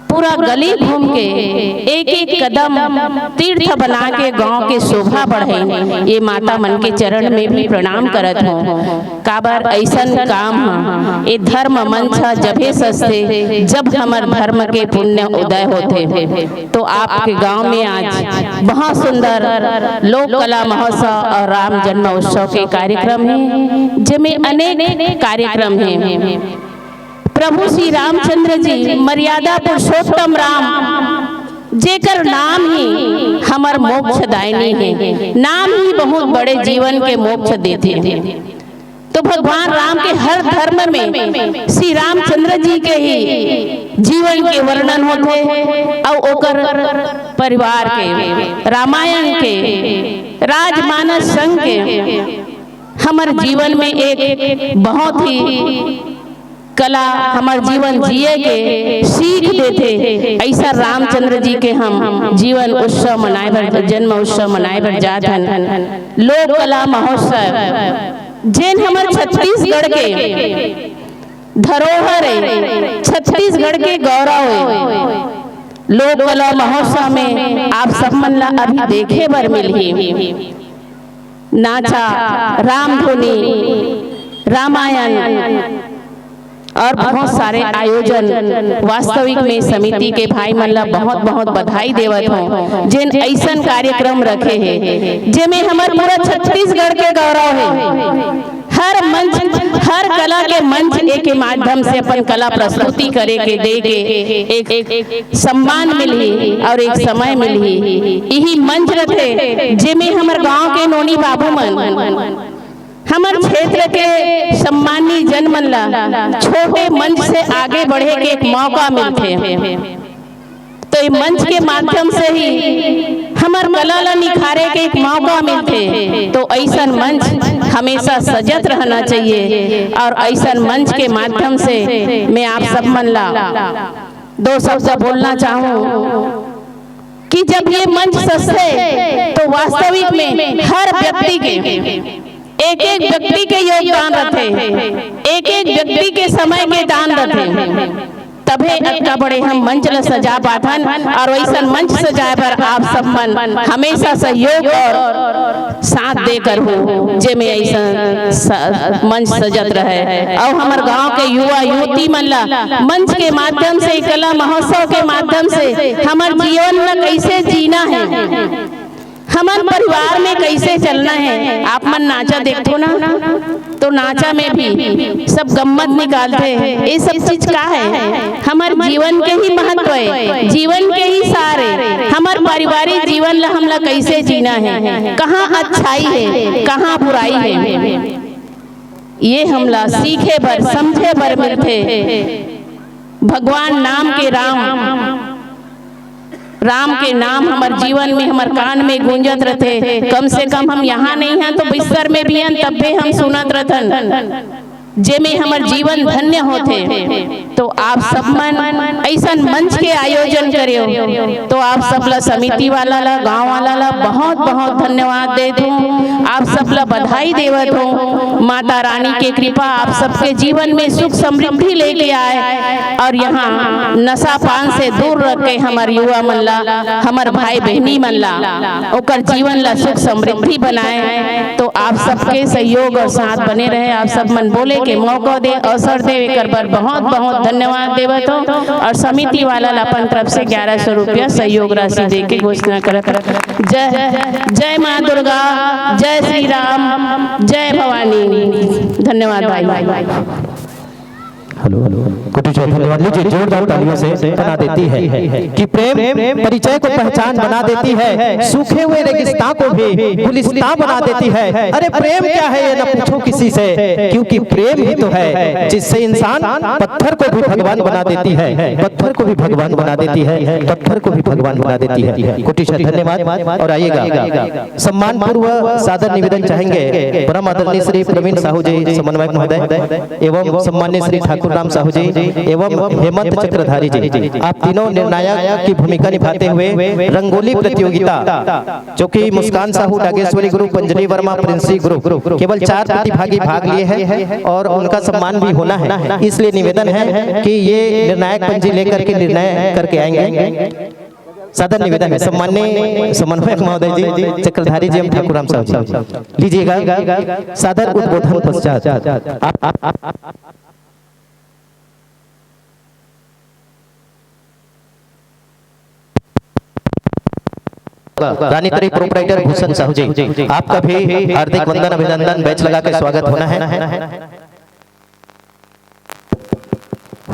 पूरा गली घूम के एक एक कदम तीर्थ बना के गांव के शोभा बढ़े, ये माता मन के चरण में भी प्रणाम करत हूँ। काबर ऐसन काम ये धर्म मंच जबे सस्ते जब हमार धर्म के पुण्य उदय होते। तो आपके गांव में आज बहुत सुंदर लोक कला महोत्सव और राम जन्मोत्सव के कार्यक्रम है, जिनमें अनेक कार्यक्रम हैं। प्रभु श्री रामचंद्र जी मर्यादा पुरुषोत्तम राम जेकर नाम ही हमार मोक्षदायिनी है, नाम ही बहुत बड़े जीवन के मोक्ष देते हैं। तो भगवान राम के हर धर्म में श्री रामचंद्र जी के ही जीवन के वर्णन होते और ओकर परिवार के, रामायण के, राजमानस संग के हमार जीवन में एक बहुत ही कला हमार जीवन जिए के सीख देते। ऐसा रामचंद्र जी के हम जीवन उत्सव मनाए बर, जन्म उत्सव मनाए बर जात हन। लोक कला महोत्सव जिन हमार छत्तीसगढ़ के धरोहर है, छत्तीसगढ़ के गौरव है। लोक कला महोत्सव में आप सब मन ला अभी देखे बर मिलही नाचा, रामधुनी, रामायण और बहुत सारे आयोजन। वास्तविक में समिति के भाई मन ला बहुत बहुत बधाई देवत हूँ जिन ऐसन कार्यक्रम रखे हैं जिनमें हमारे पूरा छत्तीसगढ़ के गौरव है। हर कला के मंच के माध्यम से अपन कला प्रस्तुति करे के दे के एक सम्मान मिली और एक समय मिली। यही मंच रथे जेमे हमर गांव के नोनी बाबू मन हमर क्षेत्र के सम्मानी जन मन ला छोटे मंच से आगे बढ़े के एक मौका मिलते। तो ये मंच के माध्यम से ही हमर कला ला निखारे के एक मौका मिलते। तो ऐसा मंच हमेशा सजत रहना चाहिए और ऐसा मंच के माध्यम से मैं आप सब मन ला दो शब्द बोलना चाहूँ कि जब ये मंच सजते तो वास्तविक में हर व्यक्ति के एक व्यक्ति के योगदान रहते, एक व्यक्ति के समय के दान रहते, तबे अक्का बड़े हम मंच ला सजा पाथन। और वैसा मंच सजाए पर आप सब मन हमेशा सहयोग और साथ देकर हो जे में ऐसा मंच सजत रहे। और हमार गांव के युवा युवती मन ला मंच के माध्यम से, कला महोत्सव के माध्यम से हमार जीवन में कैसे जीना है, हमारे परिवार में कैसे चलना है। आप मन नाचा देखो ना, तो नाचा में भी सब गम्मत निकालते हैं। ये सब चीज का है, हमारे जीवन के ही महत्व है, जीवन के ही सार है। हमारे पारिवारिक जीवन ला हमला कैसे जीना है, कहाँ अच्छाई है कहाँ बुराई है, ये हमला सीखे बर समझे बर मिलते। भगवान नाम के राम के नाम हमारे जीवन में हमारे कान में गूंजत रहते। कम से कम हम यहाँ नहीं हैं तो बिस्तर में भी हैं, तब भी हम सुनत रहतन, जेमे हमार जीवन धन्य होते। तो आप सब मन ऐसा मंच के आयोजन करियो तो आप सब ला समिति वाला ला, गांव वाला ला बहुत बहुत धन्यवाद देत हूँ। आप सब ला बधाई देवत हूँ। माता रानी के कृपा आप सबके जीवन में सुख समृद्धि लेके आए और यहाँ नशा पान से दूर रख के हमार युवा मन ला, हमार भाई बहनी मन ला ओकर जीवन ला सुख समृद्धि बनाए। तो आप सबके सहयोग और साथ बने रहे। आप सब मन बोले के मौका दे, अवसर दे, एक बार बहुत बहुत धन्यवाद देवत हो। और समिति वाला अपन तरफ से 1100 रुपया सहयोग राशि दे के घोषणा करत। जय माँ दुर्गा, जय श्री राम, जय भवानी। धन्यवाद भाई। हेलो धन्यवाद। लीजिए जोरदार तालियों से बना देती है कि प्रेम परिचय को पहचान बना देती है, सूखे हुए रेगिस्तान को भी गुलिस्तान बना देती है। अरे प्रेम क्या है ये न पूछो किसी से, क्योंकि प्रेम ही तो है जिससे इंसान पत्थर को भी भगवान बना देती है, पत्थर को भी भगवान बना देती है, पत्थर को भी भगवान बना देती है। कोटिशः धन्यवाद। और आइएगा सम्मान पूर्व सादर निवेदन चाहेंगे परम आदरणीय श्री प्रवीण साहू जी समन्वयक महोदय एवं सम्मान्य श्री ठाकुर राम साहू जी एवं हेमंत चक्रधारी जी। आप तीनों निर्णायक की भूमिका निभाते हुए रंगोली प्रतियोगिता जो कि मुस्कान साहू, डागेश्वरी ग्रुप, पंजरी वर्मा, प्रिंसी ग्रुप, केवल 4 प्रतिभागी भाग लिए हैं और उनका सम्मान भी होना है। इसलिए निवेदन है कि ये निर्णायक पंजी लेकर के निर्णय करके आएंगे। सादर निवेदन है सम्मान्य समन्वयक महोदय जी चक्रधारी जी एवं ठाकुर राम साहू जी लीजिएगा सादर उद्बोधन पश्चात। रानीतरी प्रोपराइटर भूषण साहू जी, आपका भी हार्दिक वंदन अभिनंदन बैच लगा के स्वागत होना है।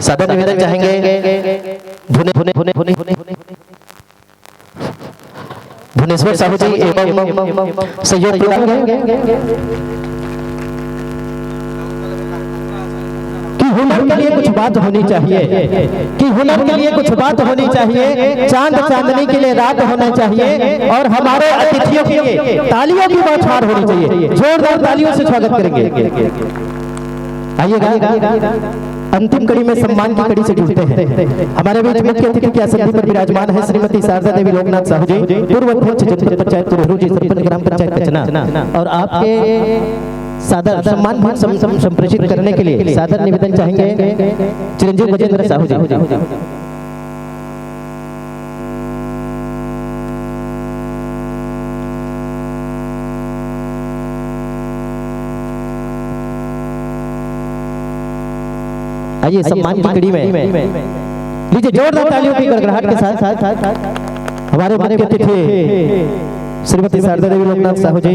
सादर निवेदन चाहेंगे भुवनेश्वर साहू जी एवं सहयोग हुनर के लिए कुछ बात होनी चाहिए, कि हुनर के लिए कुछ बात होनी चाहिए, चांद चांदनी के लिए रात होना चाहिए और हमारे अतिथियों के लिए तालियों की बौछार होनी चाहिए। जोरदार तालियों से स्वागत करेंगे। आइएगा अंतिम कड़ी में सम्मान की कड़ी से जुड़ते हैं। हमारे बीच मुख्य अतिथि की आसंदी पर विराजमान है श्रीमती शारदा देवी लोकनाथ साहू जी, पूर्व अध्यक्ष जनपद पंचायत तुरहरू जी, सरपंच ग्राम पंचायत कचना। और आपके सादर सम्मान संप्रेषित करने के लिए सादर निवेदन चाहेंगे चिरंजीव गजेंद्र साहू जी। आइए सम्मान की कड़ी में लीजिए जोरदार तालियों की गड़गड़ाहट के साथ हमारे मुख्य अतिथि श्रीमती शारदा देवी लोकनाथ साहू जी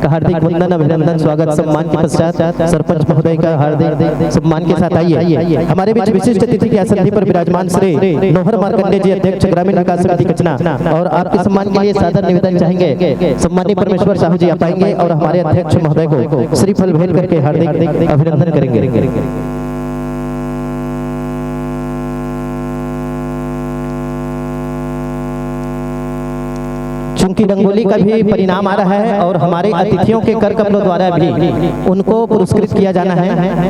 का हार्दिक वंदन, अभिनंदन, स्वागत, सम्मान के पश्चात सरपंच महोदय का हार्दिक सम्मान के साथ आइए हमारे बीच विशिष्ट अतिथि के आसन पर विराजमान श्री नोहर मार्कंडे जी, अध्यक्ष ग्रामीण विकास समिति कचना, और आपके सम्मान के लिए सादर निवेदन चाहेंगे सम्मानीय परमेश्वर साहू जी आप आएंगे और हमारे अध्यक्ष महोदय को श्रीफल भेंट करके हार्दिक अभिनंदन करेंगे। चूंकि रंगोली का भी परिणाम आ रहा है और हमारे अतिथियों के कर कमलों द्वारा भी उनको पुरस्कृत किया जाना है,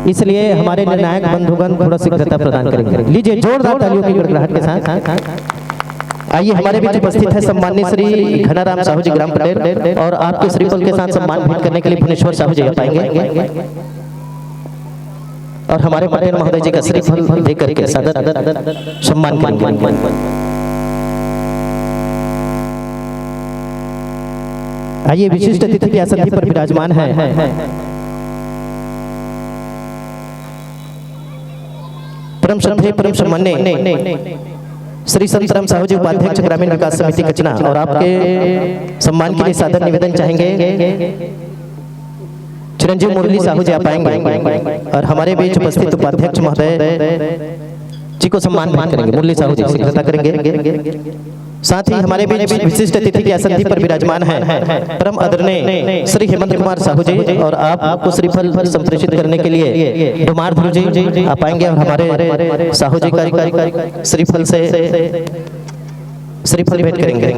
इसलिए हमारे निर्णायक बंधुगण थोड़ा शीघ्रता प्रदान करेंगे। लीजिए जोरदार तालियों की गड़गड़ाहट के साथ आइए हमारे बीच उपस्थित है सम्मानित श्री घनाराम साहू जी ग्राम पटेल, और आपके श्रीफल के साथ सम्मान भेंट करने के लिए भुवनेश्वर साहू जी पाएंगे और हमारे पटेल महोदय जी का श्रीफल दे करके सादर सम्मान करेंगे। आइए विशिष्ट अतिथि के आसन पर विराजमान है परम श्रद्धेय परम सम्माननीय श्री संत राम साहू जी उपाध्यक्ष ग्रामीण विकास समिति कचना, और आपके सम्मान के लिए सादर निवेदन चाहेंगे चिरंजीव मुरली साहू जी आप आएंगे और हमारे बीच उपस्थित उपाध्यक्ष महोदय जी को सम्मान भेंट करेंगे। मुरली साहू जी शीघ्रता करेंगे। साथ ही हमारे बीच विशिष्ट अतिथि के आसन पर विराजमान है परम आदरणीय श्री हेमंत कुमार साहू जी, और आपको श्रीफल संप्रेषित करने के लिए डुमार ध्रुव जी आप आएंगे और हमारे साहू जी का श्रीफल से श्रीफल भेंट करेंगे।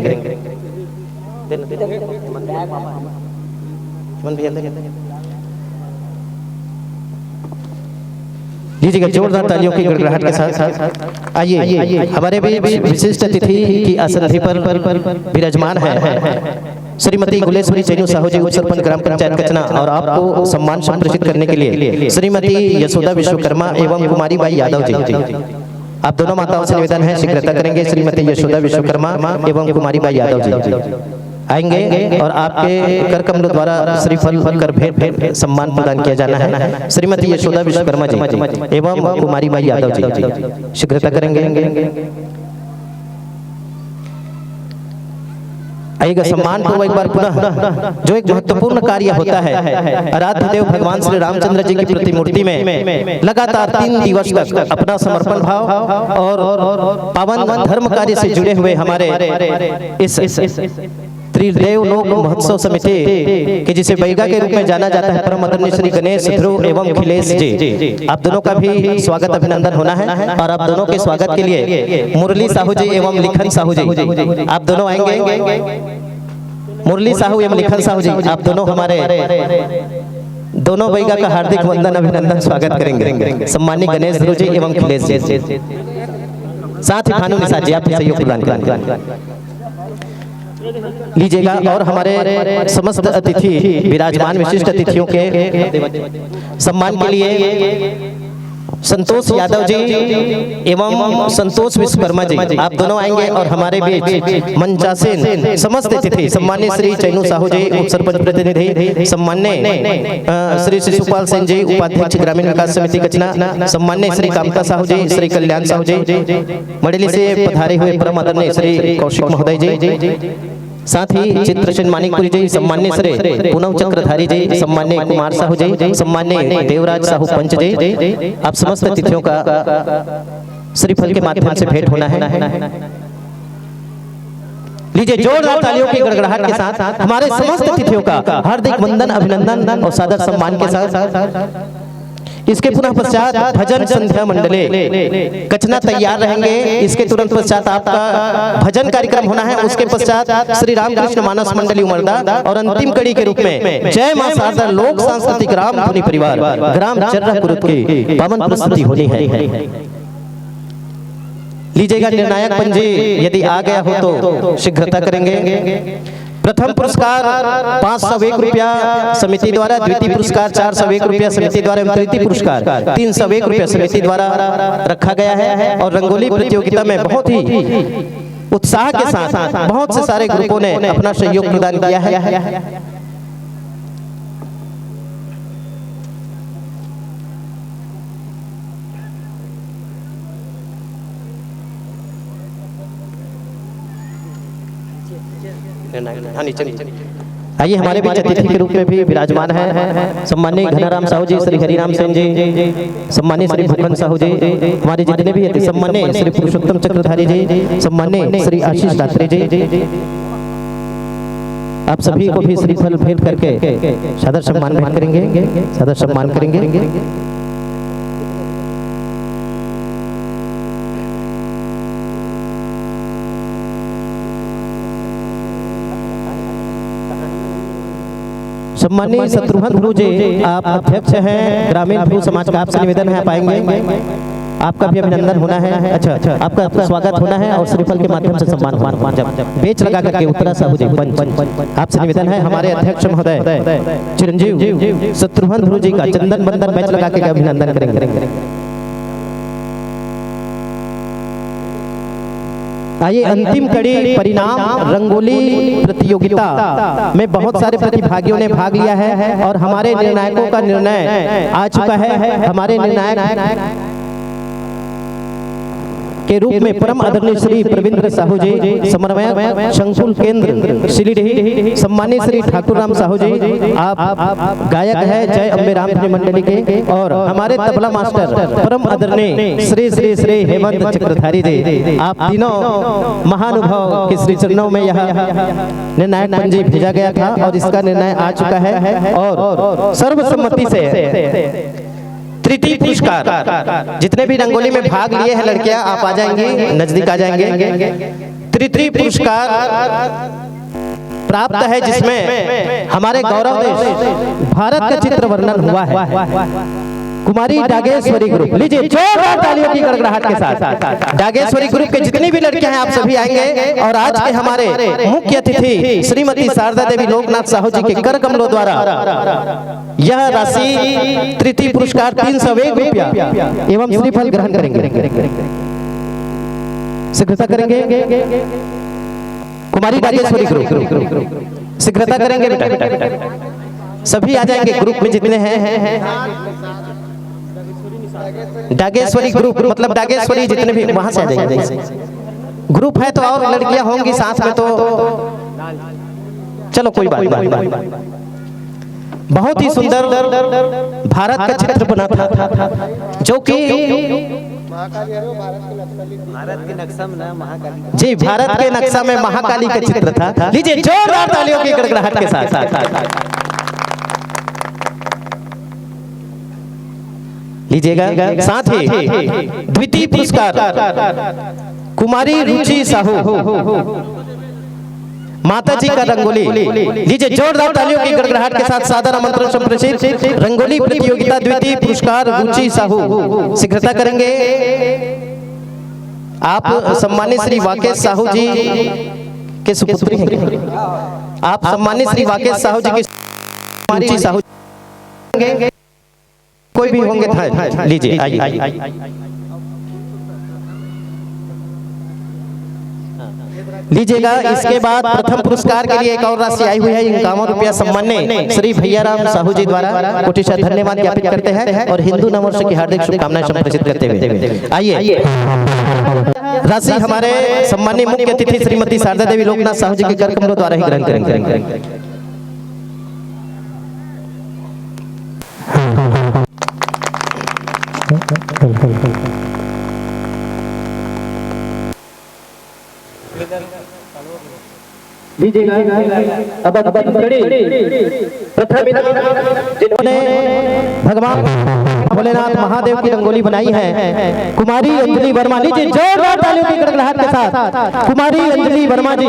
लीजिएगा जोरदार तालियों की गड़गड़ाहट के साथ आइए हमारे भी विशिष्ट अतिथि की आसन पर विराजमान है श्रीमती गुलेश्वरी चैनू साहू जी, उप सरपंच ग्राम पंचायत कचना, और आपको सम्मान संप्रेषित करने के लिए श्रीमती यशोदा विश्वकर्मा एवं कुमारी बाई यादव जी आप दोनों माताओं से निवेदन है शीघ्रता करेंगे। श्रीमती यशोदा विश्वकर्मा एवं कुमारी बाई यादव जी आएंगे और आपके कर कमलों द्वारा श्रीफल कर भेंट सम्मान प्रदान किया जाना है। श्रीमती यशोदा विश्वकर्मा जी एवं कुमारी बाई यादव जी शीघ्रता करेंगे। आइएगा सम्मान पूर्वक एक बार पुनः जो एक महत्वपूर्ण कार्य होता है, आराध्य देव भगवान श्री रामचंद्र जी की प्रतिमूर्ति में लगातार 3 दिवस तक अपना समर्पण भाव और पावन धर्म कार्य से जुड़े हुए हमारे इस त्रिदेव लोक महोत्सव समिति के जिसे बैगा के रूप में जाना जाता है परम आदरणीय श्री गणेश ध्रुव एवं खिलेश जी, आप दोनों का भी स्वागत अभिनंदन होना है, और आप दोनों के स्वागत के लिए मुरली साहू जी एवं लिखन साहू जी आप दोनों आएंगे। मुरली साहू एवं लिखन साहू जी आप दोनों हमारे दोनों बैगा का हार्दिक वंदन अभिनंदन स्वागत करेंगे। सम्मानित गणेश ध्रुव जी एवं खिलेश जी, साथ ही भानु निशा जी आप सहयोग प्रदान करेंगे। लीजिएगा और हमारे समस्त अतिथि विराजमान विशिष्ट अतिथियों के सम्मान के लिए संतोष यादव जी एवं संतोष विश्वकर्मा जी आप दोनों आएंगे और हमारे बीच मंचासीन समस्त अतिथि सम्मानित श्री चैनू साहू जी उप सरपंच प्रतिनिधि, सम्मान्य श्री शिशुपाल सिंह जी उपाध्यक्ष ग्रामीण विकास समिति कचना, सम्मान्य श्री कामता साहू जी, श्री कल्याण साहू जी, मड़ेली से पधारे हुए परम आदरणीय श्री कौशिक महोदय जी, साथ ही चित्रसेन मानिकपुरी जी, सम्मान्य श्री पुनव चक्रधारी जी, सम्मान्य कुमार साहू जी, सम्मान्य देवराज साहू पंच जी, आप समस्त अतिथियों का श्रीफल के माध्यम से भेंट होना है। लीजिए जोरदार तालियों की गड़गड़ाहट के साथ हमारे समस्त अतिथियों का हार्दिक वंदन अभिनंदन और सादर सम्मान के साथ इसके पुनः पश्चात भजन संध्या मंडले कचना तैयार रहेंगे। इसके तुरंत पश्चात आपका भजन कार्यक्रम होना है। उसके पश्चात श्री रामकृष्ण मानस मंडली उमरदा और अंतिम कड़ी के रूप में जय मां शारदा लोक सांस्कृतिक ग्राम धुनी परिवार ग्राम चर्रा कुरुत की पावन प्रस्तुति होनी है। लीजिएगा निर्णायक पंजी यदि आ गया हो तो शीघ्रता करेंगे। प्रथम पुरस्कार 501 रुपया समिति द्वारा, द्वितीय पुरस्कार 401 रुपया समिति द्वारा एवं तृतीय पुरस्कार 301 रुपया समिति द्वारा रखा गया है। और रंगोली प्रतियोगिता में बहुत ही उत्साह के साथ बहुत से सारे ग्रुपों ने अपना सहयोग प्रदान किया है। हाँ नीचे नीचे। आइए हमारे बीच अतिथि के रूप में भी विराजमान है सम्माननीय घनाराम साहू जी, श्री हरिराम सिंह जी, सम्माननीय श्री भूखन साहू जी, हमारे जितने भी अतिथि, सम्माननीय श्री पुरुषोत्तम चक्रधारी जी, सम्माननीय श्री आशीष दात्री जी, आप सभी को भी श्रीफल भेंट करके सादर सम्मान भेंट करेंगे, सादर सम्मान करेंगे। सम्माननीय शत्रुघ्न ध्रुव जी, आप अध्यक्ष हैं ग्रामीण ध्रुव समाज का, आपसे निवेदन है आप आएंगे, आपका भी अभिनंदन होना है। अच्छा, आपका स्वागत होना है और श्रीफल के माध्यम से सम्मान होना। जब बेच लगा करके उत्तरा साहू जी आपसे निवेदन है, हमारे अध्यक्ष महोदय चिरंजीव शत्रुघ्न ध्रुव जी का चंदन बंदन बेच लगा के अभिनंदन करेंगे। आइए अंतिम कड़ी परिणाम रंगोली प्रतियोगिता में बहुत सारे प्रतिभागियों ने भाग लिया है और हमारे निर्णायकों का निर्णय आ चुका है। हमारे निर्णायक के रूप में परम आदरणीय श्री प्रविंद्र साहू जी, समन्वयक संकुल केंद्र सिलीडीह, सम्मानित श्री ठाकुर राम साहू जी, आप गायक है जय अम्बे रामधनी मंडली के, और हमारे तबला मास्टर परम आदरणीय श्री श्री श्री हेमंत चक्रधारी जी, आप तीनों महानुभाव के श्री चरणों में यह निर्णायक पंजी भेजा गया था और इसका निर्णय आ चुका है और सर्वसम्मति से तृतीय पुरस्कार, जितने भी रंगोली में भाग लिए हैं लड़कियां आप आ जाएंगी, नजदीक आ जाएंगे। तृतीय पुरस्कार प्राप्त है जिसमें हमारे गौरव देश भारत का चित्र वर्णन हुआ है कुमारी डागेश्वरी ग्रुप। लीजिए जोरदार तालियों की गड़गड़ाहट के साथ डागेश्वरी ग्रुप के जितनी भी लड़कियां हैं आप सभी आएंगे और आज के हमारे मुख्य अतिथि श्रीमती शारदा देवी लोकनाथ साहू जी के कर कमलों द्वारा यह राशि तृतीय पुरस्कार 301 रुपया एवं श्रीफल ग्रहण करेंगे, शीघ्रता करेंगे। कुमारी डागेश्वरी ग्रुप शीघ्रता करेंगे बेटा, सभी आ जाएंगे ग्रुप में जितने हैं। डागेश्वरी ग्रुप मतलब डागेश्वरी जितने भी वहां से आ जाएंगे। ग्रुप है तो और लड़कियां होंगी साथ में, तो चलो कोई बात नहीं। बहुत ही सुंदर भारत का चित्र बना था जो कि भारत के नक्शा में महाकाली, जी भारत के नक्शा में महाकाली का चित्र था। लीजिए जोरदार तालियों की गड़गड़ाहट के साथ लीजिएगा। साथ ही द्वितीय पुरस्कार कुमारी रुचि साहू, माता जी का रंगोली। लीजिए जोरदार तालियों की गड़गड़ाहट के साथ सादर आमंत्रण संप्रेषित रंगोली प्रतियोगिता द्वितीय पुरस्कार रुचि साहू, शीघ्रता करेंगे। आप सम्मानित श्री वाकेश साहू जी के सुपुत्री हैं, आप सम्मानित श्री वाकेश साहू जी की रुचि साहू कोई भी होंगे था। लीजिए आइए। लीजिएगा। इसके बाद प्रथम पुरस्कार के लिए एक और राशि आई हुई है 51 रुपया सम्मान्य श्री भैयाराम साहू जी द्वारा कोटिशा धन्यवाद ज्ञापित करते हैं और हिंदू नववर्ष की हार्दिक शुभकामनाएं संप्रेषित करते हुए आइए राशि हमारे सम्मान्य मुख्य अतिथि श्रीमती शारदा देवी लोकनाथ साहू जी के कर कमलों द्वारा ही ग्रहण करेंगे। अब प्रथम जिन्होंने भगवान भोलेनाथ महादेव की रंगोली बनाई है कुमारी अंजलि वर्मा। लीजिए जोरदार तालियों की गड़गड़ाहट के साथ कुमारी अंजलि वर्मा जी।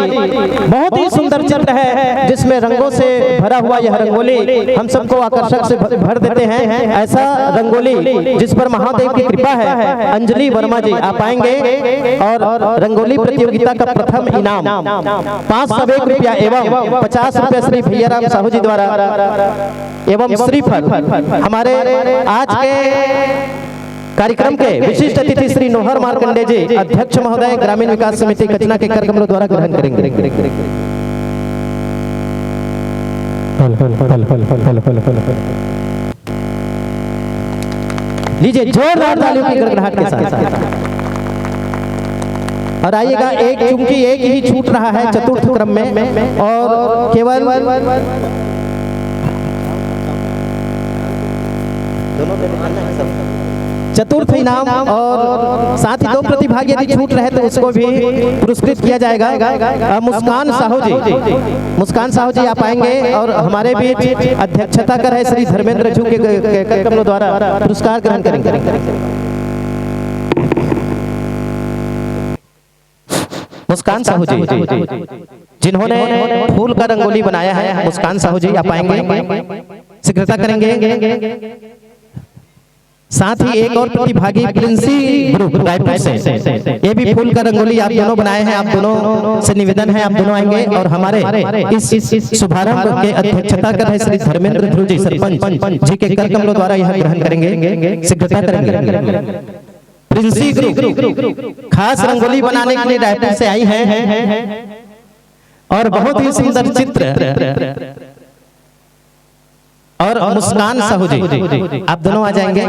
बहुत ही सुंदर चित्र है जिसमें रंगों से भरा हुआ यह रंगोली हम सबको आकर्षक से भर देते हैं। ऐसा रंगोली जिस पर महादेव की कृपा है। अंजलि वर्मा जी आप आएंगे और रंगोली प्रतियोगिता का प्रथम इनाम 501 रुपया एवं 50 रुपया श्री भैयाराम साहू जी द्वारा एवं श्रीफल हमारे आज के कार्यक्रम के विशिष्ट अतिथि श्री नोहर मार्कंडे जी अध्यक्ष महोदय ग्रामीण विकास समिति कचना के कर कमलों द्वारा ग्रहण करेंगे। लीजिए जोरदार तालियों की गड़गड़ाहट के साथ और आइएगा, एक चूंकि एक ही छूट रहा है चतुर्थ क्रम में, और केवल चतुर्थ इनाम और साथ ही 2 प्रतिभागी यदि छूट रहे तो उसको भी पुरस्कृत किया जाएगा। मुस्कान साहू जी आप आएंगे और हमारे बीच अध्यक्षता कर रहे श्री धर्मेंद्र जू के कार्यक्रम द्वारा पुरस्कार ग्रहण करेंगे। मुस्कान साहू जी जिन्होंने फूल का रंगोली बनाया है, मुस्कान साहू जी आप आएंगे, शीघ्रता करेंगे। साथ ही एक और प्रतिभागी प्रिंसी ग्रुप रायपुर से, ये भी फूल का रंगोली आप दोनों बनाए हैं, आप दोनों से निवेदन है आप दोनों आएंगे और हमारे इस शुभारंभ के अध्यक्षता कर रहे श्री धर्मेंद्र ध्रुव जी सरपंच जी के कर कमलों द्वारा यह ग्रहण करेंगे, शीघ्रता करेंगे। प्रिंसी ग्रुप खास रंगोली बनाने के लिए रायपुर से आई है और बहुत ही सुंदर चित्र, और मुस्कान साहू जी आप दोनों आ जाएंगे।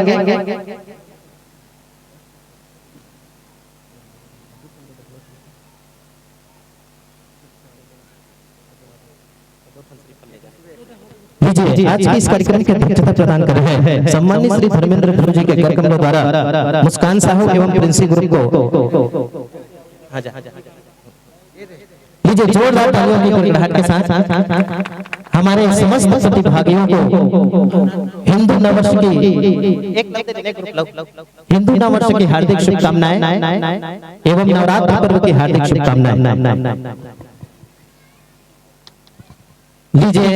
लीजिए, आज की इस कार्यक्रम की अध्यक्षता प्रदान कर रहे हैं सम्मानित श्री धर्मेंद्र ध्रुव जी के कार्यक्रम द्वारा मुस्कान साहू एवं प्रिंसी ग्रुप को लीजिए जोरदार तालियों की गुड़गुड़ाहट के साथ हमारे समस्त प्रतिभागियों को हिंदू नववर्ष की हार्दिक शुभकामनाएं एवं नवरात्र पर्व की हार्दिक शुभकामनाएं। लीजिए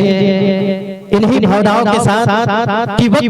इन्हीं भावनाओं के साथ कि